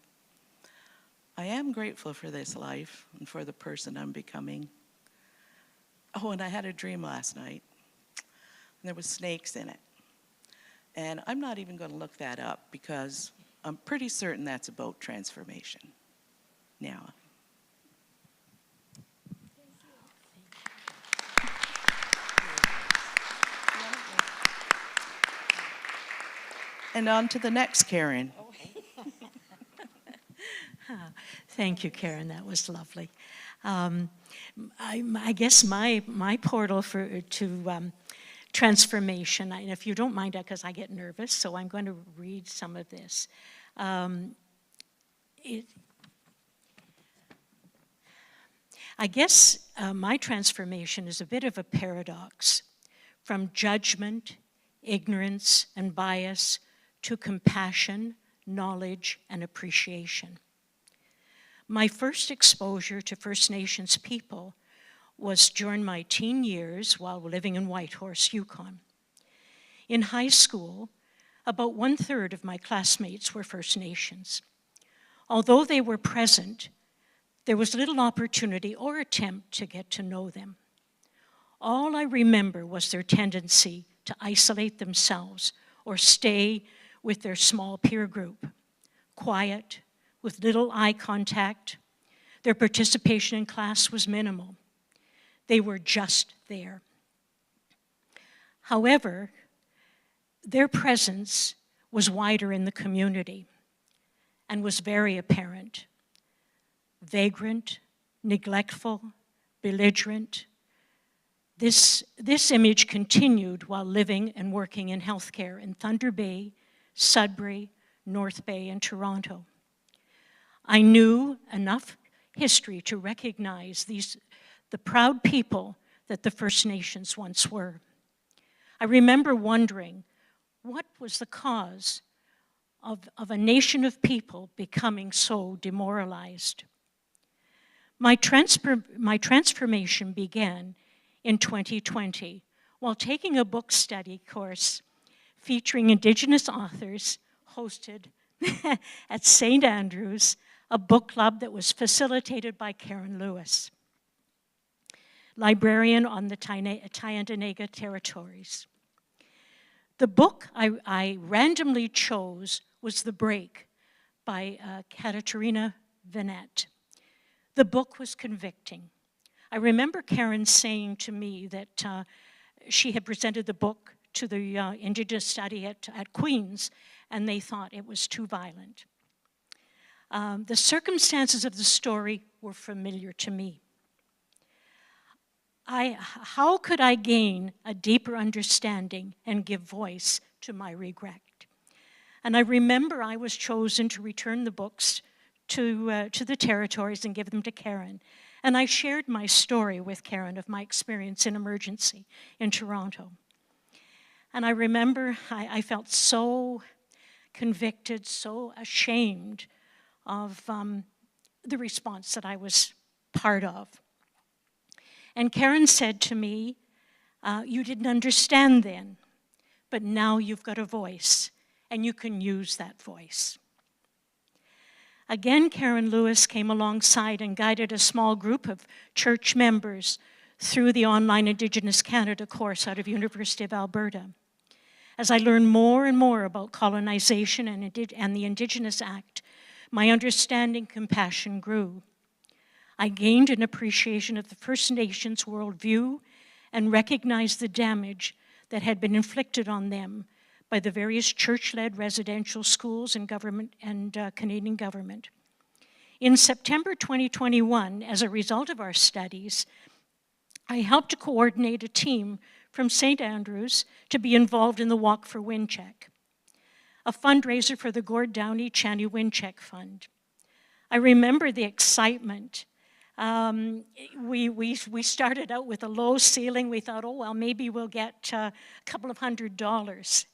I am grateful for this life and for the person I'm becoming. Oh, and I had a dream last night. And there was snakes in it. And I'm not even going to look that up because I'm pretty certain that's about transformation. Now. And on to the next Karen. Thank you, Karen. That was lovely. I guess my portal to transformation, and if you don't mind, because I get nervous, so I'm going to read some of this. I guess my transformation is a bit of a paradox, from judgment, ignorance, and bias to compassion, knowledge, and appreciation. My first exposure to First Nations people was during my teen years while living in Whitehorse, Yukon. In high school, about 1/3 of my classmates were First Nations. Although they were present, there was little opportunity or attempt to get to know them. All I remember was their tendency to isolate themselves or stay with their small peer group, quiet, with little eye contact. Their participation in class was minimal. They were just there. However, their presence was wider in the community and was very apparent. Vagrant, neglectful, belligerent. This image continued while living and working in healthcare in Thunder Bay, Sudbury, North Bay, and Toronto. I knew enough history to recognize the proud people that the First Nations once were. I remember wondering, what was the cause of a nation of people becoming so demoralized? My transformation began in 2020 while taking a book study course featuring Indigenous authors hosted at St. Andrews, a book club that was facilitated by Karen Lewis, librarian on the Tyendinaga territories. The book I randomly chose was The Break by Katarina Venet. The book was convicting. I remember Karen saying to me that she had presented the book to the Indigenous study at Queen's, and they thought it was too violent. The circumstances of the story were familiar to me. How could I gain a deeper understanding and give voice to my regret? And I remember I was chosen to return the books to the territories and give them to Karen. And I shared my story with Karen of my experience in emergency in Toronto. And I remember I felt so convicted, so ashamed of the response that I was part of. And Karen said to me, you didn't understand then, but now you've got a voice, and you can use that voice. Again, Karen Lewis came alongside and guided a small group of church members through the online Indigenous Canada course out of University of Alberta. As I learned more and more about colonization and the Indigenous Act, my understanding and compassion grew. I gained an appreciation of the First Nations worldview and recognized the damage that had been inflicted on them by the various church-led residential schools and government and Canadian government. In September 2021, as a result of our studies, I helped to coordinate a team from St. Andrews to be involved in the Walk for Windcheck, a fundraiser for the Gord Downey Chani Windcheck Fund. I remember the excitement. We started out with a low ceiling. We thought, oh, well, maybe we'll get a couple of $100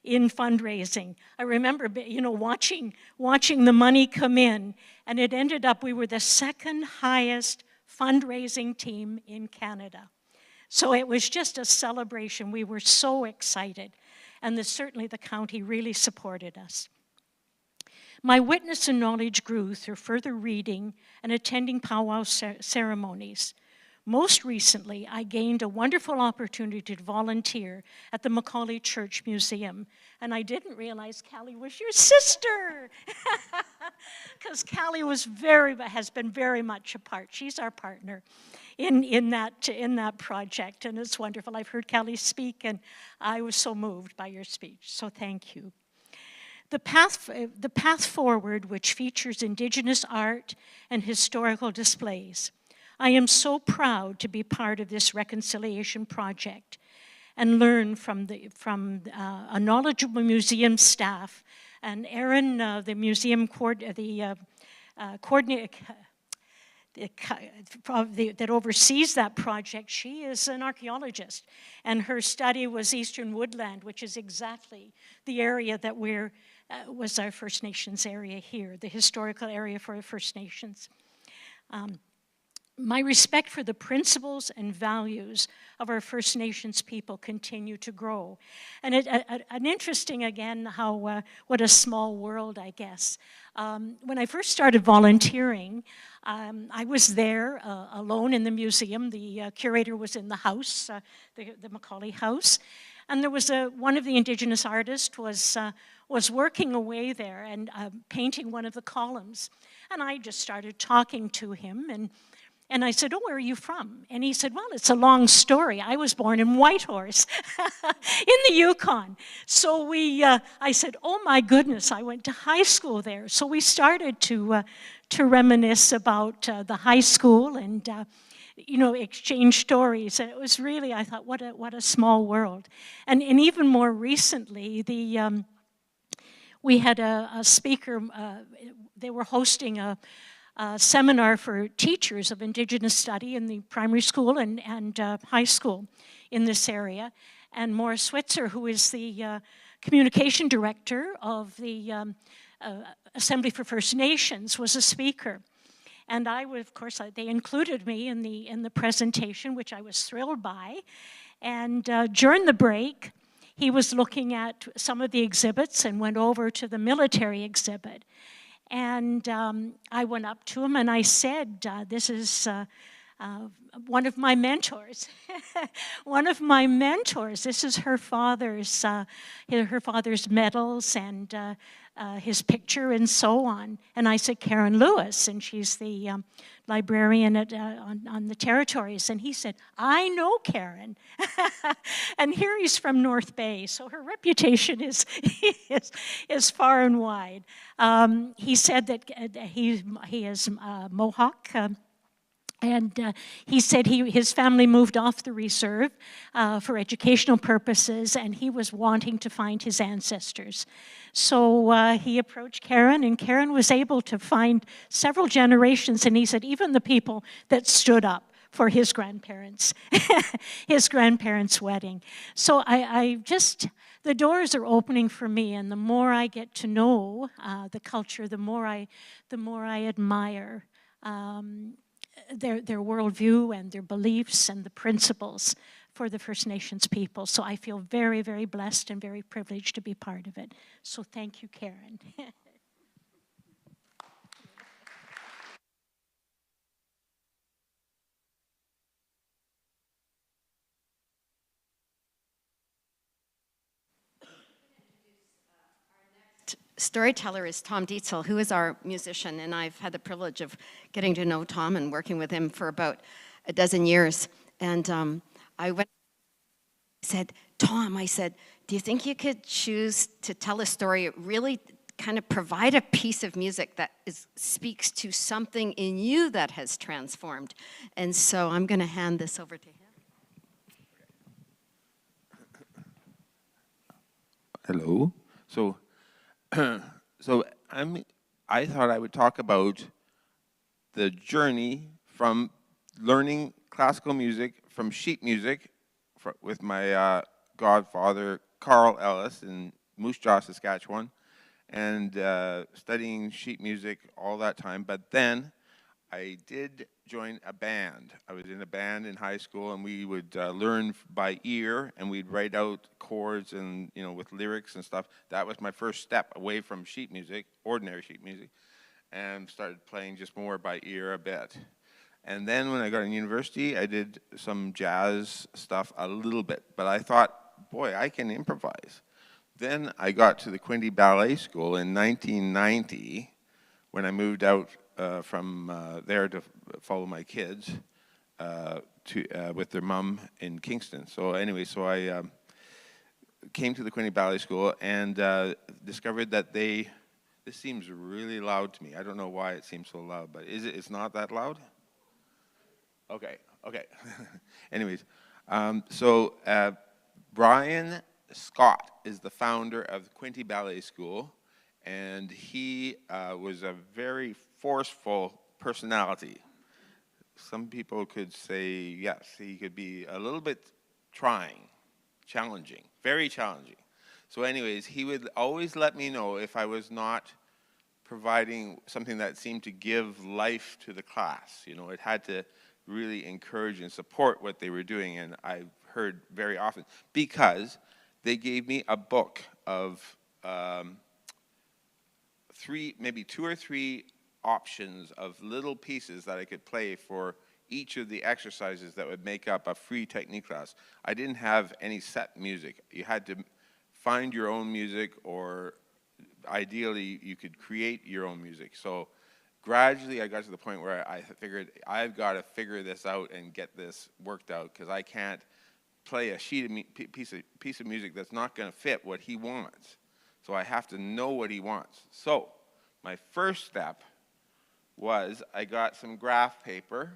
in fundraising. I remember, watching the money come in, and it ended up we were the second highest fundraising team in Canada. So it was just a celebration. We were so excited, and certainly the county really supported us. My witness and knowledge grew through further reading and attending powwow ceremonies. Most recently, I gained a wonderful opportunity to volunteer at the Macaulay Church Museum, and I didn't realize Callie was your sister, because Callie has been very much a part. She's our partner in that project, and it's wonderful. I've heard Callie speak, and I was so moved by your speech, so thank you. The path forward, which features Indigenous art and historical displays. I am so proud to be part of this reconciliation project and learn from a knowledgeable museum staff, and Erin, the museum coordinator that oversees that project. She is an archaeologist, and her study was Eastern Woodland, which is exactly the area that was our First Nations area here, the historical area for First Nations. My respect for the principles and values of our First Nations people continue to grow. And an interesting, again, how what a small world, I guess. When I first started volunteering, I was there alone in the museum. The curator was in the house, the Macaulay House. And there was one of the Indigenous artists was working away there and painting one of the columns. And I just started talking to him, and I said, oh, where are you from? And he said, well, it's a long story. I was born in Whitehorse in the Yukon. So I said, oh my goodness, I went to high school there. So we started to reminisce about the high school and exchange stories. And it was really, I thought, what a small world. And even more recently, we had a speaker, they were hosting a seminar for teachers of Indigenous study in the primary school and high school in this area. And Maura Switzer, who is the communication director of the Assembly for First Nations, was a speaker. And of course, they included me in the presentation, which I was thrilled by. And during the break, he was looking at some of the exhibits and went over to the military exhibit. And I went up to him and I said, this is one of my mentors. One of my mentors. This is her father's medals and his picture and so on. And I said, Karen Lewis, and she's the librarian on the territories. And he said, I know Karen. And here he's from North Bay, so her reputation is far and wide. He said that he is Mohawk. And he said his family moved off the reserve for educational purposes, and he was wanting to find his ancestors. So he approached Karen, and Karen was able to find several generations, and he said even the people that stood up for his grandparents, his grandparents' wedding. So I just, the doors are opening for me, and the more I get to know the culture, the more I admire their worldview and their beliefs and the principles for the First Nations people. So I feel very, very blessed and very privileged to be part of it. So thank you, Karen. Storyteller is Tom Dietzel, who is our musician, and I've had the privilege of getting to know Tom and working with him for about a dozen years. And I said, Tom, I said, do you think you could choose to tell a story, really kind of provide a piece of music that speaks to something in you that has transformed? And so I'm going to hand this over to him. Hello. I thought I would talk about the journey from learning classical music from sheet music with my godfather, Carl Ellis, in Moose Jaw, Saskatchewan, and studying sheet music all that time. But then I did join a band. I was in a band in high school, and we would learn by ear, and we'd write out chords and, you know, with lyrics and stuff. That was my first step away from sheet music, ordinary sheet music, and started playing just more by ear a bit. And then when I got in university, I did some jazz stuff a little bit, but I thought, boy, I can improvise. Then I got to the Quinte Ballet School in 1990 when I moved out from there to follow my kids with their mom in Kingston. So anyway, so I came to the Quinte Ballet School and discovered that this seems really loud to me. I don't know why it seems so loud, but it's not that loud? Okay. Anyways, Brian Scott is the founder of the Quinte Ballet School, and he was a very forceful personality. Some people could say, yes, he could be a little bit challenging, very challenging. So anyways, he would always let me know if I was not providing something that seemed to give life to the class. You know, it had to really encourage and support what they were doing, and I heard very often, because they gave me a book of maybe two or three options of little pieces that I could play for each of the exercises that would make up a free technique class. I didn't have any set music. You had to find your own music, or ideally you could create your own music. So gradually I got to the point where I figured I've got to figure this out and get this worked out, because I can't play a piece of music that's not going to fit what he wants. So I have to know what he wants. So my first step was I got some graph paper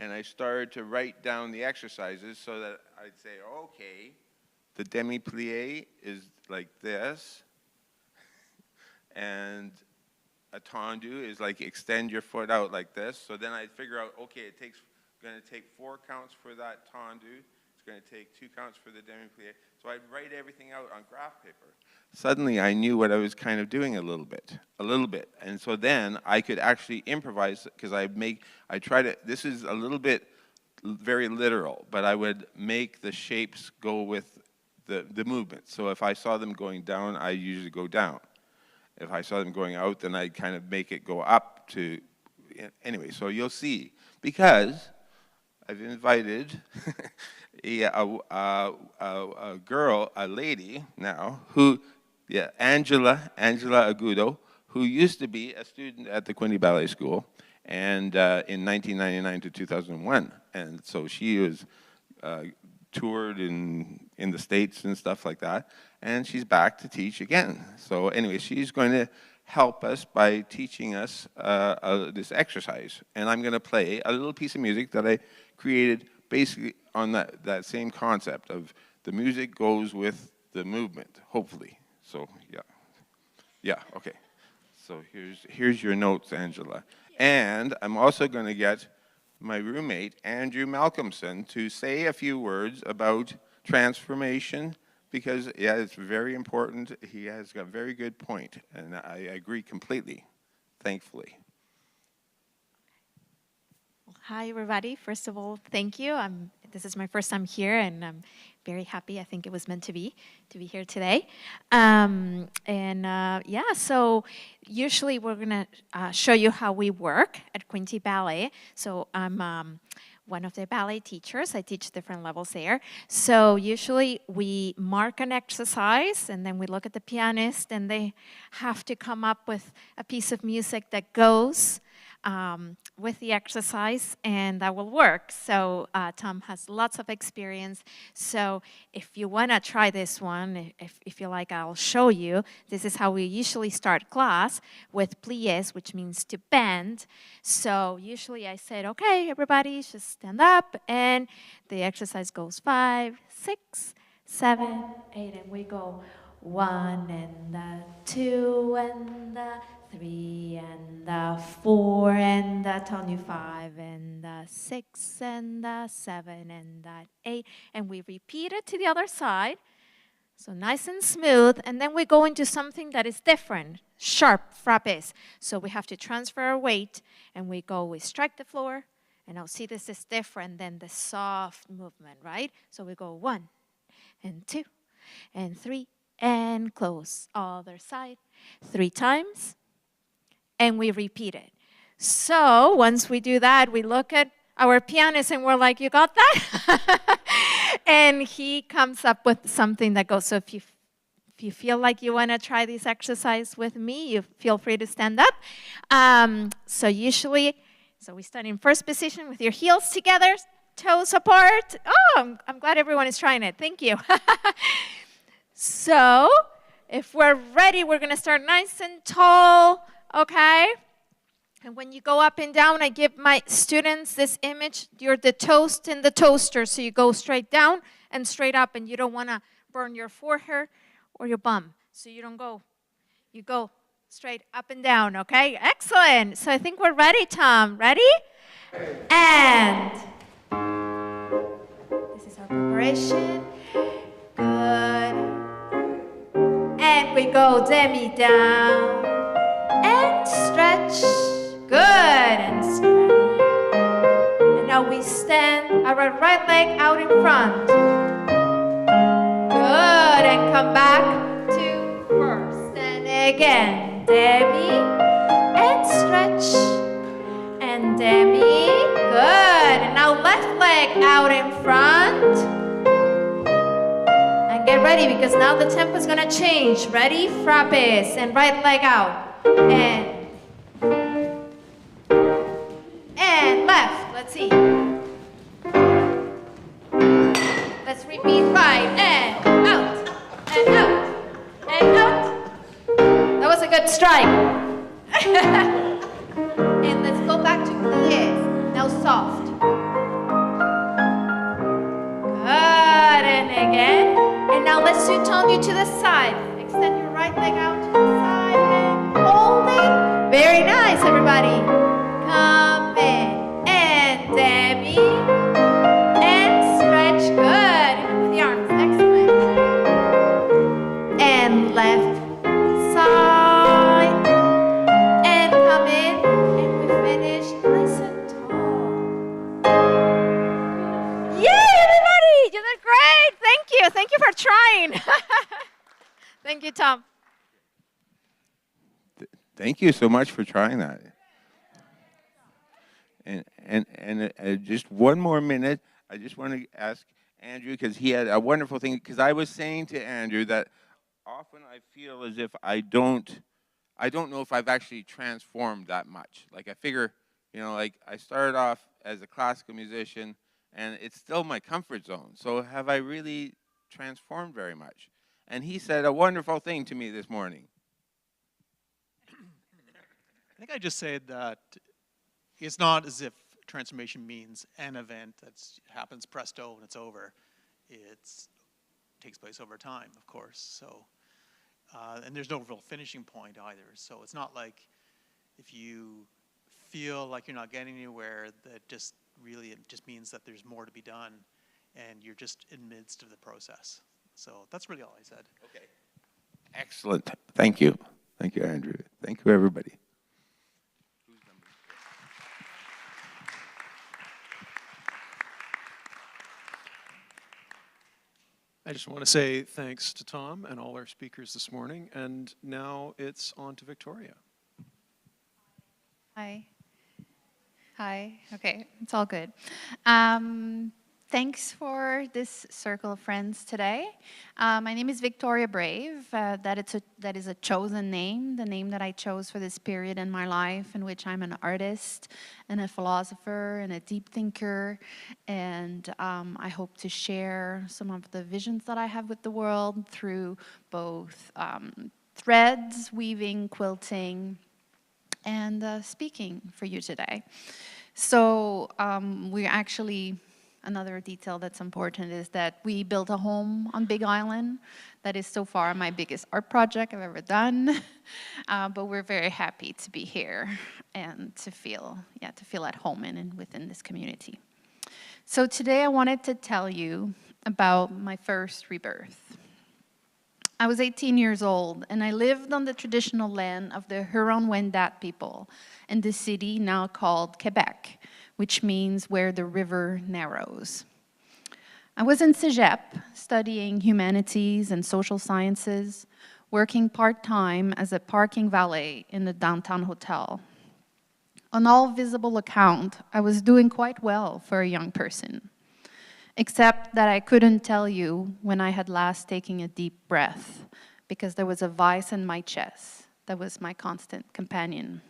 and I started to write down the exercises so that I'd say, okay, the demi-plie is like this, and a tendu is like extend your foot out like this. So then I'd figure out, okay, going to take 4 counts for that tendu. It's going to take 2 counts for the demi-plie. So I'd write everything out on graph paper. Suddenly I knew what I was kind of doing a little bit. And so then I could actually improvise, because this is a little bit very literal, but I would make the shapes go with the movement. So if I saw them going down, I usually go down. If I saw them going out, then I'd kind of make it go up to, anyway, so you'll see. Because I've invited a lady now, who, Yeah, Angela Agudo, who used to be a student at the Quinte Ballet School, and in 1999 to 2001, and so she was toured in the States and stuff like that, and she's back to teach again. So anyway, she's going to help us by teaching us this exercise, and I'm going to play a little piece of music that I created basically on that same concept of the music goes with the movement, hopefully. So yeah, okay. So here's your notes, Angela. And I'm also going to get my roommate, Andrew Malcolmson, to say a few words about transformation, because yeah, it's very important. He has got a very good point, and I agree completely, thankfully. Hi, everybody. First of all, thank you. This is my first time here, and I'm very happy. I think it was meant to be here today. Yeah, so usually we're going to show you how we work at Quinte Ballet. So I'm one of the ballet teachers. I teach different levels there. So usually we mark an exercise, and then we look at the pianist, and they have to come up with a piece of music that goes with the exercise, and that will work. So Tom has lots of experience. So if you want to try this one, if you like, I'll show you. This is how we usually start class, with pliés, which means to bend. So usually I said, okay, everybody, just stand up, and the exercise goes 5, 6, 7, 8, and we go 1 and 2 and 3 and 4 and tell you 5 and 6 and 7 and 8, and we repeat it to the other side. So nice and smooth, and then we go into something that is different, sharp frappés. So we have to transfer our weight, and we strike the floor, and I'll see this is different than the soft movement, right? So we go 1 and 2 and 3 and close. Other side, 3 times, and we repeat it. So once we do that, we look at our pianist and we're like, you got that? And he comes up with something that goes. So if you feel like you want to try this exercise with me, you feel free to stand up. So we start in first position with your heels together, toes apart. Oh, I'm glad everyone is trying it. Thank you. So if we're ready, we're going to start nice and tall. Okay? And when you go up and down, I give my students this image. You're the toast in the toaster. So you go straight down and straight up, and you don't want to burn your forehead or your bum. So you don't go. You go straight up and down, okay? Excellent. So I think we're ready, Tom. Ready? And this is our preparation. Good. And we go demi down. And stretch, good, and stretch. And now we stand our right leg out in front. Good, and come back to first. And again, demi, and stretch, and demi, good. And now left leg out in front. And get ready, because now the tempo is gonna change. Ready? Frappés, and right leg out. And left, let's see. Let's repeat 5, and out, and out, and out. That was a good strike. And let's go back to pliés. Now soft. Good, and again. And now let's turn you to the side. Extend your right leg out to the side and hold it. Very nice, everybody. Come in and demi and stretch. Good. And with the arms. Excellent. And left side. And come in. And we finish nice and tall. Yay, everybody! You did great. Thank you. Thank you for trying. Thank you, Tom. Thank you so much for trying that. And just one more minute, I just want to ask Andrew, because he had a wonderful thing, because I was saying to Andrew that often I feel as if I don't know if I've actually transformed that much. Like I figure, you know, like I started off as a classical musician and it's still my comfort zone. So have I really transformed very much? And he said a wonderful thing to me this morning. I think I just said that it's not as if transformation means an event that happens presto and it's over. It takes place over time, of course. So, and there's no real finishing point either. So it's not like if you feel like you're not getting anywhere, that just really it just means that there's more to be done, and you're just in the midst of the process. So that's really all I said. Okay. Excellent. Thank you. Thank you, Andrew. Thank you, everybody. I just want to say thanks to Tom and all our speakers this morning, and now it's on to Victoria. Hi. Hi. Okay, it's all good. Thanks for this circle of friends today. My name is Victoria Brave. That is a chosen name, the name that I chose for this period in my life in which I'm an artist and a philosopher and a deep thinker. And I hope to share some of the visions that I have with the world through both threads, weaving, quilting, and speaking for you today. So we're actually, another detail that's important is that we built a home on Big Island. That is so far my biggest art project I've ever done. But we're very happy to be here and to feel at home in and within this community. So today I wanted to tell you about my first rebirth. I was 18 years old, and I lived on the traditional land of the Huron-Wendat people in the city now called Quebec, which means where the river narrows. I was in Cégep, studying humanities and social sciences, working part-time as a parking valet in the downtown hotel. On all visible account, I was doing quite well for a young person, except that I couldn't tell you when I had last taken a deep breath, because there was a vice in my chest that was my constant companion.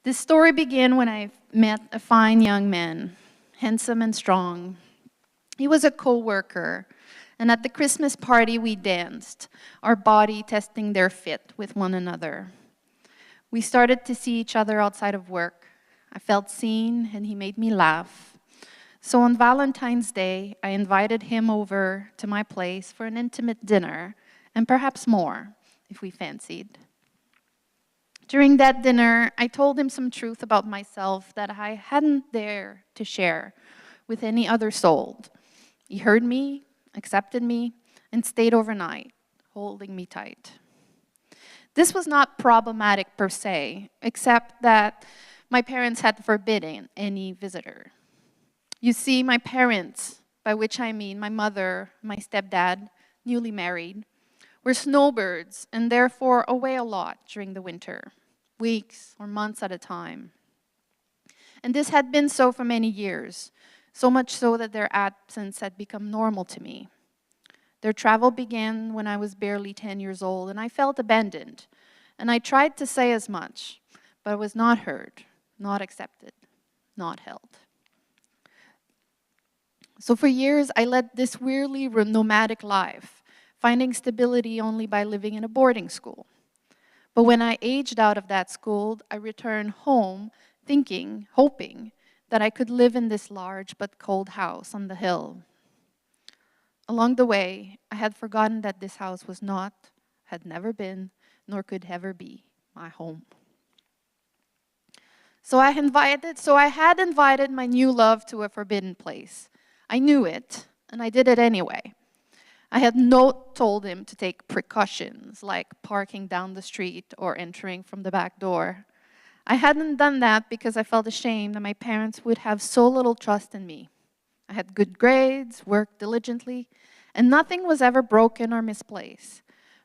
This story began when I met a fine young man, handsome and strong. He was a co-worker, and at the Christmas party we danced, our body testing their fit with one another. We started to see each other outside of work. I felt seen, and he made me laugh. So on Valentine's Day, I invited him over to my place for an intimate dinner, and perhaps more, if we fancied. During that dinner, I told him some truth about myself that I hadn't dared to share with any other soul. He heard me, accepted me, and stayed overnight, holding me tight. This was not problematic per se, except that my parents had forbidden any visitor. You see, my parents, by which I mean my mother, my stepdad, newly married, were snowbirds and therefore away a lot during the winter, weeks or months at a time. And this had been so for many years, so much so that their absence had become normal to me. Their travel began when I was barely 10 years old, and I felt abandoned. And I tried to say as much, but I was not heard, not accepted, not held. So for years, I led this weirdly nomadic life, finding stability only by living in a boarding school. But when I aged out of that school, I returned home thinking, hoping, that I could live in this large but cold house on the hill. Along the way, I had forgotten that this house was not, had never been, nor could ever be my home. So I had invited my new love to a forbidden place. I knew it, and I did it anyway. I had not told him to take precautions, like parking down the street or entering from the back door. I hadn't done that because I felt ashamed that my parents would have so little trust in me. I had good grades, worked diligently, and nothing was ever broken or misplaced.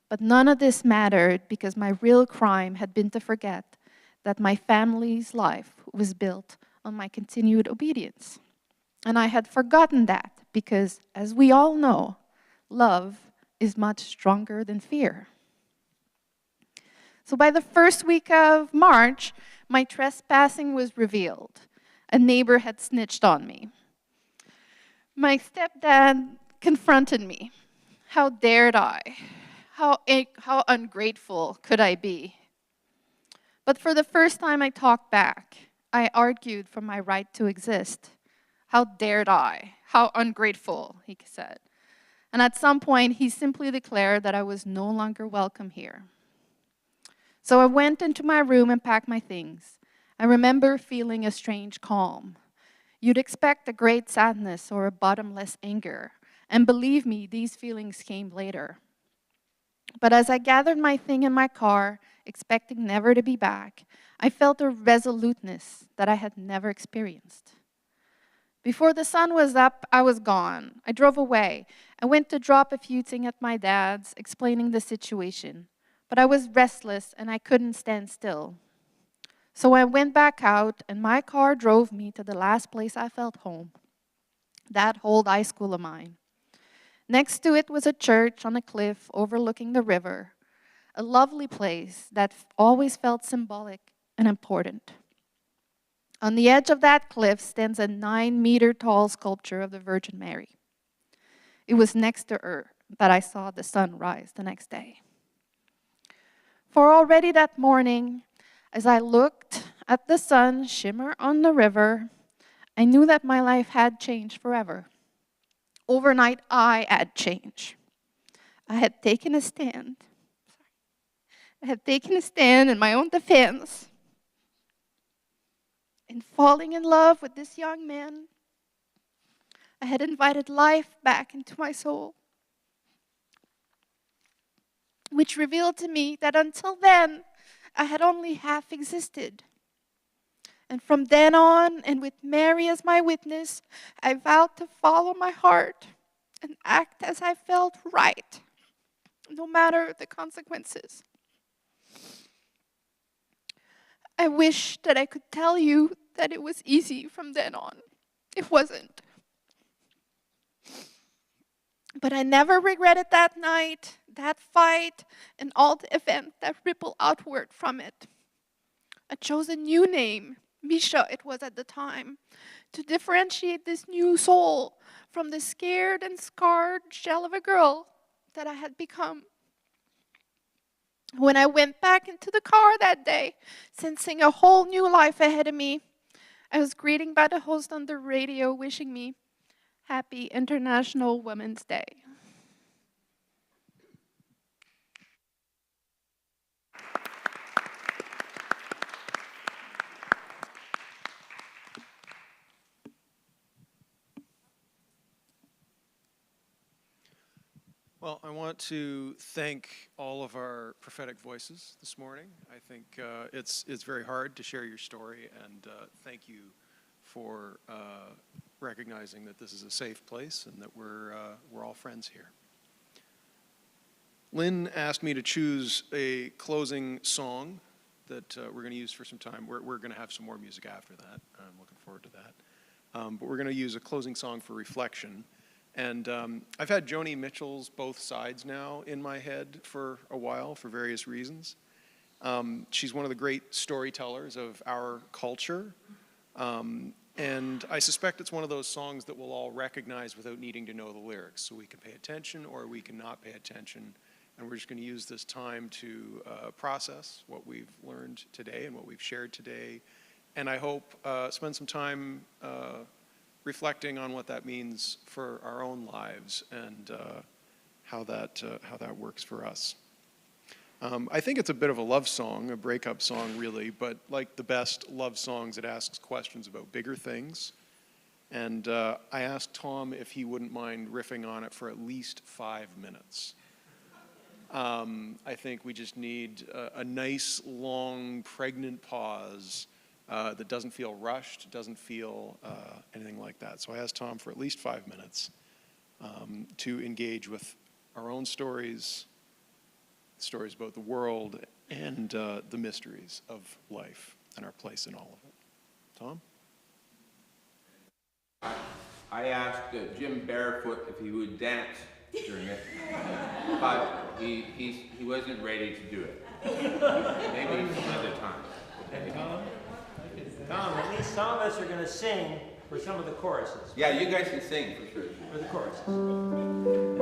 But none of this mattered because my real crime had been to forget that my family's life was built on my continued obedience. And I had forgotten that because, as we all know, love is much stronger than fear. So by the first week of March, my trespassing was revealed. A neighbor had snitched on me. My stepdad confronted me. How dared I? How ungrateful could I be? But for the first time I talked back. I argued for my right to exist. How dared I? How ungrateful, he said. And at some point, he simply declared that I was no longer welcome here. So I went into my room and packed my things. I remember feeling a strange calm. You'd expect a great sadness or a bottomless anger. And believe me, these feelings came later. But as I gathered my thing in my car, expecting never to be back, I felt a resoluteness that I had never experienced. Before the sun was up, I was gone. I drove away. I went to drop a few things at my dad's, explaining the situation. But I was restless and I couldn't stand still. So I went back out and my car drove me to the last place I felt home, that old high school of mine. Next to it was a church on a cliff overlooking the river, a lovely place that always felt symbolic and important. On the edge of that cliff stands a 9-meter-tall sculpture of the Virgin Mary. It was next to her that I saw the sun rise the next day. For already that morning, as I looked at the sun shimmer on the river, I knew that my life had changed forever. Overnight, I had changed. I had taken a stand. I had taken a stand in my own defense. In falling in love with this young man, I had invited life back into my soul, which revealed to me that until then, I had only half existed. And from then on, and with Mary as my witness, I vowed to follow my heart and act as I felt right, no matter the consequences. I wish that I could tell you that it was easy from then on. It wasn't. But I never regretted that night, that fight, and all the events that ripple outward from it. I chose a new name, Misha it was at the time, to differentiate this new soul from the scared and scarred shell of a girl that I had become. When I went back into the car that day, sensing a whole new life ahead of me, I was greeted by the host on the radio wishing me Happy International Women's Day. Well, I want to thank all of our prophetic voices this morning. I think it's very hard to share your story, and thank you for recognizing that this is a safe place and that we're all friends here. Lynn asked me to choose a closing song that we're going to use for some time. We're going to have some more music after that. I'm looking forward to that. But we're going to use a closing song for reflection. And I've had Joni Mitchell's Both Sides now in my head for a while for various reasons. She's one of the great storytellers of our culture. And I suspect it's one of those songs that we'll all recognize without needing to know the lyrics. So we can pay attention or we can not pay attention. And we're just going to use this time to process what we've learned today and what we've shared today. And I hope spend some time reflecting on what that means for our own lives and how that works for us. I think it's a bit of a love song, a breakup song really, but like the best love songs, it asks questions about bigger things. And I asked Tom if he wouldn't mind riffing on it for at least 5 minutes. I think we just need a nice, long, pregnant pause that doesn't feel rushed, doesn't feel anything like that. So I asked Tom for at least 5 minutes to engage with our own stories about the world, and the mysteries of life and our place in all of it. Tom? I asked Jim Barefoot if he would dance during it. But he wasn't ready to do it. Maybe some other time. Tom, at least some of us are going to sing for some of the choruses. Yeah, you guys can sing for sure. For the choruses.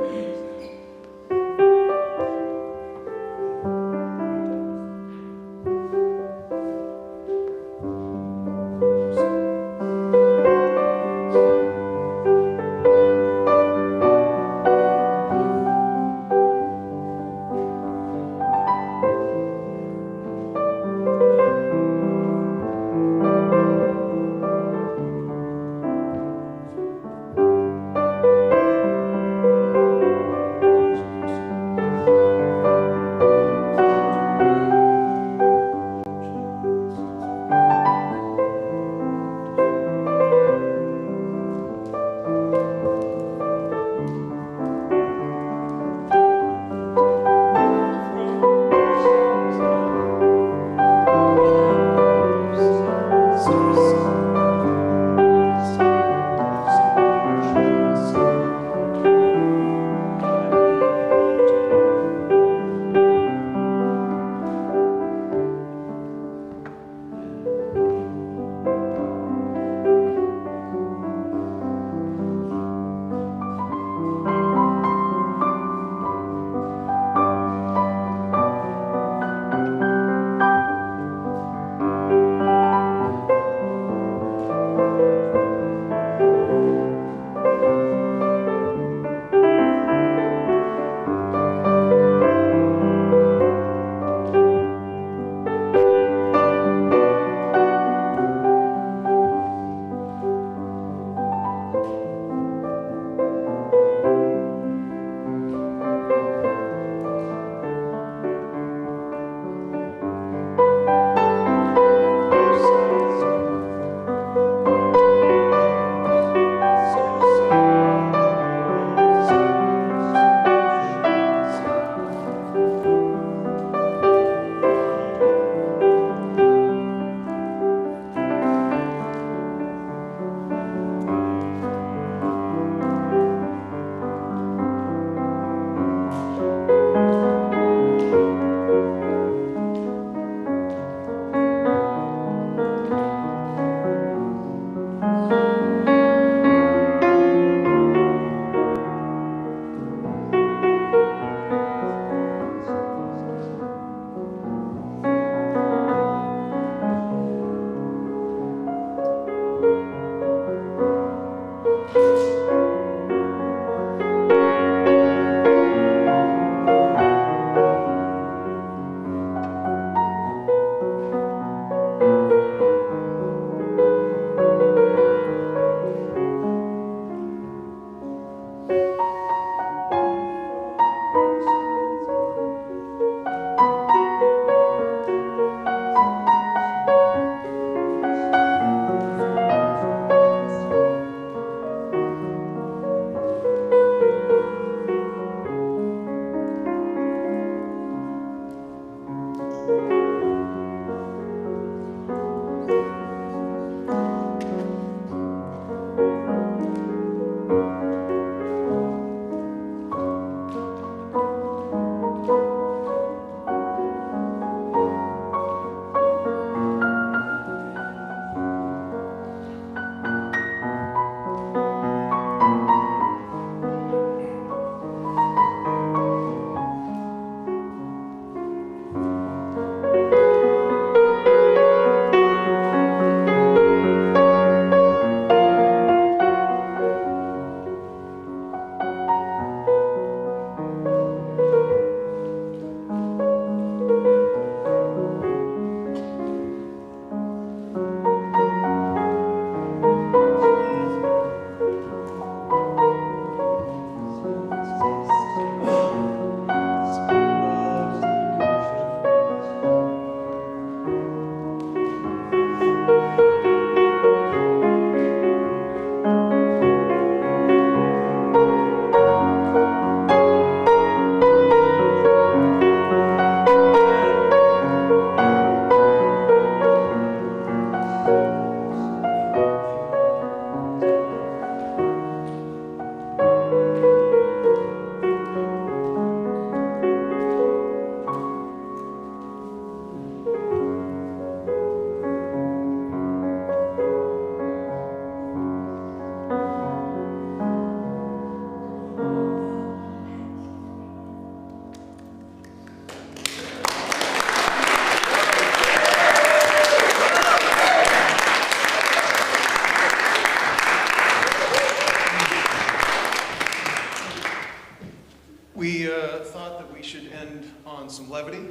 on some levity,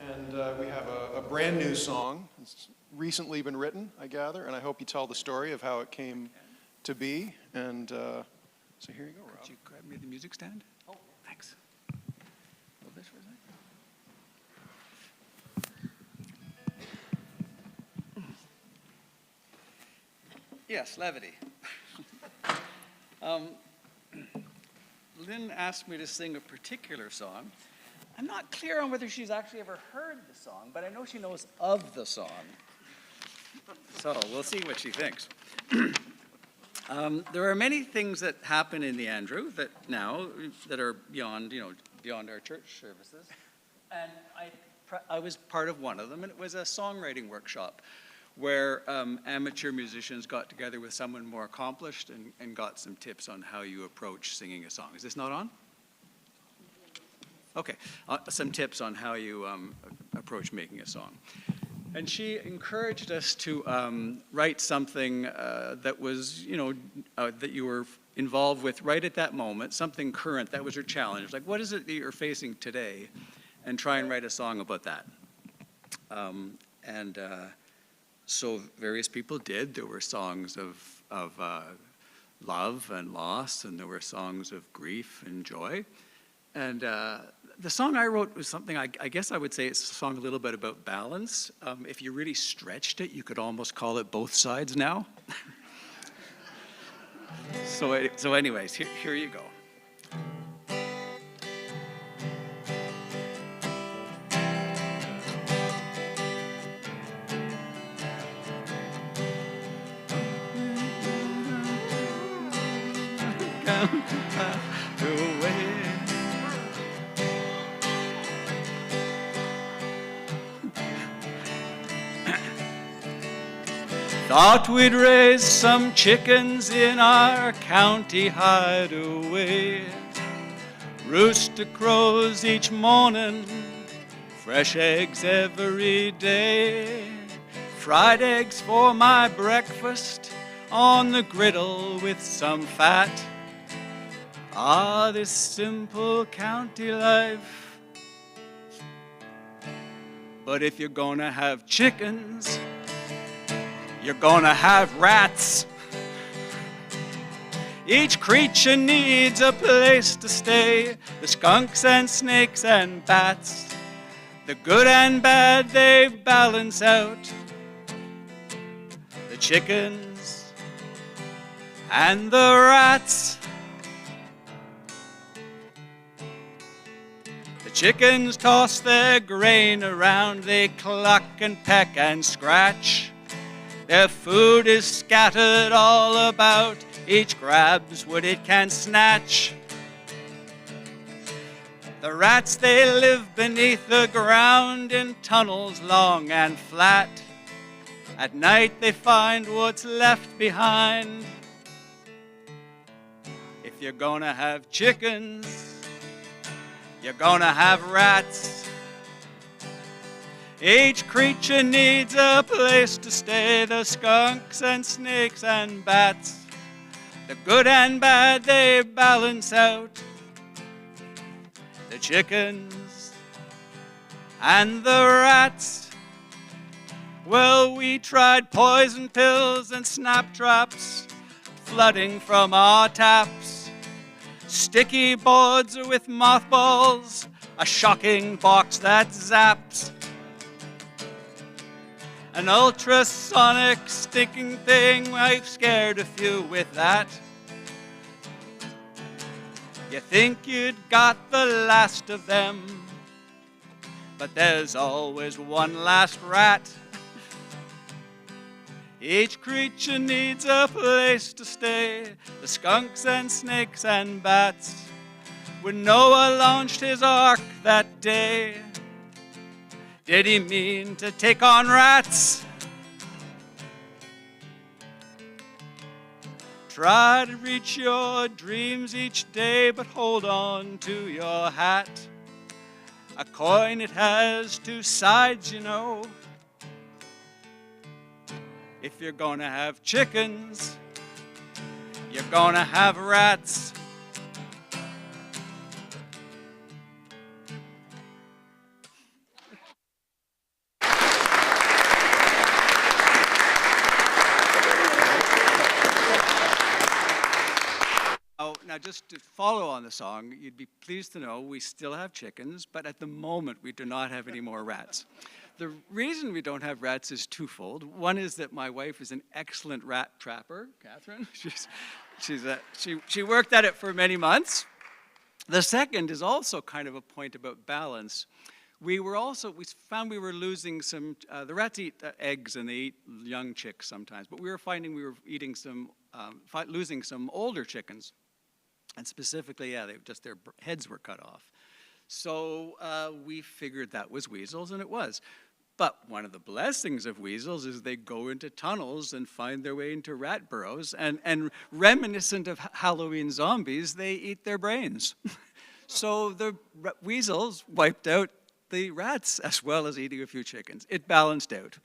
and we have a brand new song. It's recently been written, I gather, and I hope you tell the story of how it came to be. And so here you go, Rob. Could you grab me the music stand? Oh, thanks. Hold this for a second. Yes, levity. Lynn asked me to sing a particular song. I'm not clear on whether she's actually ever heard the song, but I know she knows of the song. So we'll see what she thinks. There are many things that happen in the Andrew that now that are beyond, beyond our church services. And I was part of one of them, and it was a songwriting workshop where amateur musicians got together with someone more accomplished and got some tips on how you approach singing a song. Is this not on? Okay, some tips on how you approach making a song. And she encouraged us to write something that was, that you were involved with right at that moment, something current. That was her challenge. Like, what is it that you're facing today? And try and write a song about that. So various people did. There were songs of love and loss, and there were songs of grief and joy. And the song I wrote was something, I guess I would say it's a song a little bit about balance. If you really stretched it, you could almost call it Both Sides Now. So anyways, here you go. Thought we'd raise some chickens in our county hideaway. Rooster crows each morning, fresh eggs every day. Fried eggs for my breakfast, on the griddle with some fat. Ah, this simple county life. But if you're gonna have chickens, you're gonna have rats. Each creature needs a place to stay. The skunks and snakes and bats. The good and bad, they balance out. The chickens and the rats. The chickens toss their grain around. They cluck and peck and scratch. Their food is scattered all about. Each grabs what it can snatch. The rats, they live beneath the ground in tunnels long and flat. At night they find what's left behind. If you're gonna have chickens, you're gonna have rats. Each creature needs a place to stay. The skunks and snakes and bats. The good and bad, they balance out. The chickens and the rats. Well, we tried poison pills and snap traps, flooding from our taps. Sticky boards with mothballs, a shocking box that zaps. An ultrasonic stinking thing, I've scared a few with that. You think you'd got the last of them, but there's always one last rat. Each creature needs a place to stay, the skunks and snakes and bats. When Noah launched his ark that day, did he mean to take on rats? Try to reach your dreams each day, but hold on to your hat. A coin, it has two sides, you know. If you're gonna have chickens, you're gonna have rats. now just to follow on the song, you'd be pleased to know we still have chickens, but at the moment we do not have any more rats. The reason we don't have rats is twofold. One is that my wife is an excellent rat trapper, Catherine. She worked at it for many months. The second is also kind of a point about balance. We found we were losing some, the rats eat eggs and they eat young chicks sometimes, but we were finding we were eating losing some older chickens. And specifically, their heads were cut off. So we figured that was weasels, and it was. But one of the blessings of weasels is they go into tunnels and find their way into rat burrows, and reminiscent of Halloween zombies, they eat their brains. So the weasels wiped out the rats as well as eating a few chickens. It balanced out.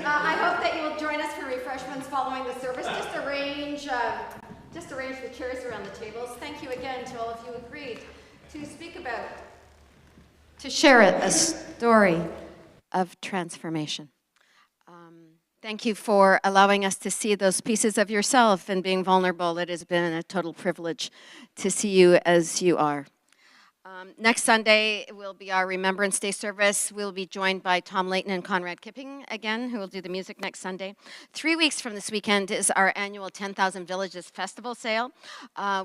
I hope that you will join us for refreshments following the service. Just arrange the chairs around the tables. Thank you again to all of you who agreed to speak about, To share a story of transformation. Thank you for allowing us to see those pieces of yourself and being vulnerable. It has been a total privilege to see you as you are. Next Sunday will be our Remembrance Day service. We'll be joined by Tom Layton and Conrad Kipping again, who will do the music next Sunday. 3 weeks from this weekend is our annual 10,000 Villages Festival sale.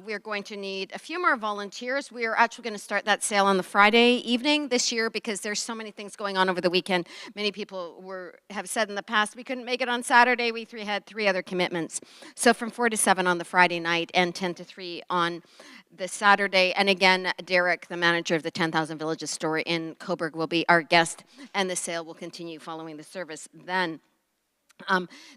We're going to need a few more volunteers. We are actually going to start that sale on the Friday evening this year because there's so many things going on over the weekend. Many people have said in the past we couldn't make it on Saturday. We had 3 other commitments. So from 4 to 7 on the Friday night and 10 to 3 on the Saturday. And again, Derek, the manager of the 10,000 Villages store in Coburg, will be our guest, and the sale will continue following the service then.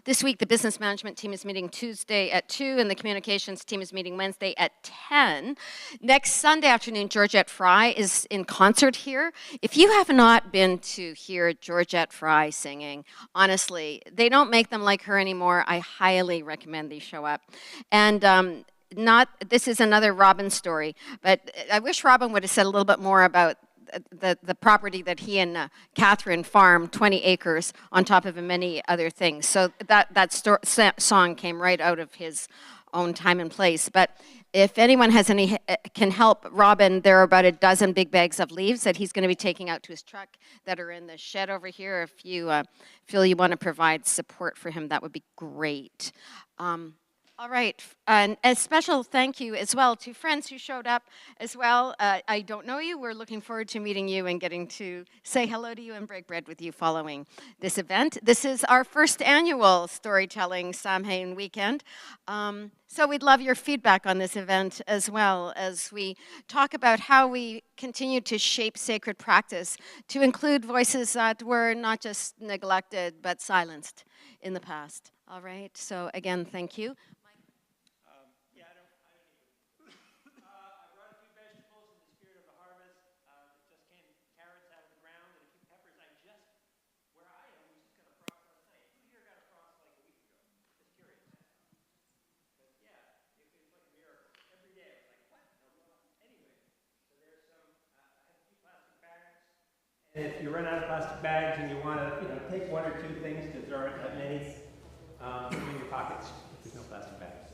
This week, the business management team is meeting Tuesday at 2, and the communications team is meeting Wednesday at 10. Next Sunday afternoon, Georgette Fry is in concert here. If you have not been to hear Georgette Fry singing, honestly, they don't make them like her anymore. I highly recommend they show up. And this is another Robin story, but I wish Robin would have said a little bit more about the property that he and Catherine farm, 20 acres, on top of many other things. So that song came right out of his own time and place. But if anyone can help Robin, there are about a dozen big bags of leaves that he's going to be taking out to his truck that are in the shed over here. If you feel you want to provide support for him, that would be great. All right, and a special thank you as well to friends who showed up as well. I don't know you. We're looking forward to meeting you and getting to say hello to you and break bread with you following this event. This is our first annual Storytelling Samhain weekend. So we'd love your feedback on this event as well as we talk about how we continue to shape sacred practice to include voices that were not just neglected but silenced in the past. All right, so again, thank you. And if you run out of plastic bags and you want to take 1 or 2 things to throw at minis, put them in your pockets if there's no plastic bags.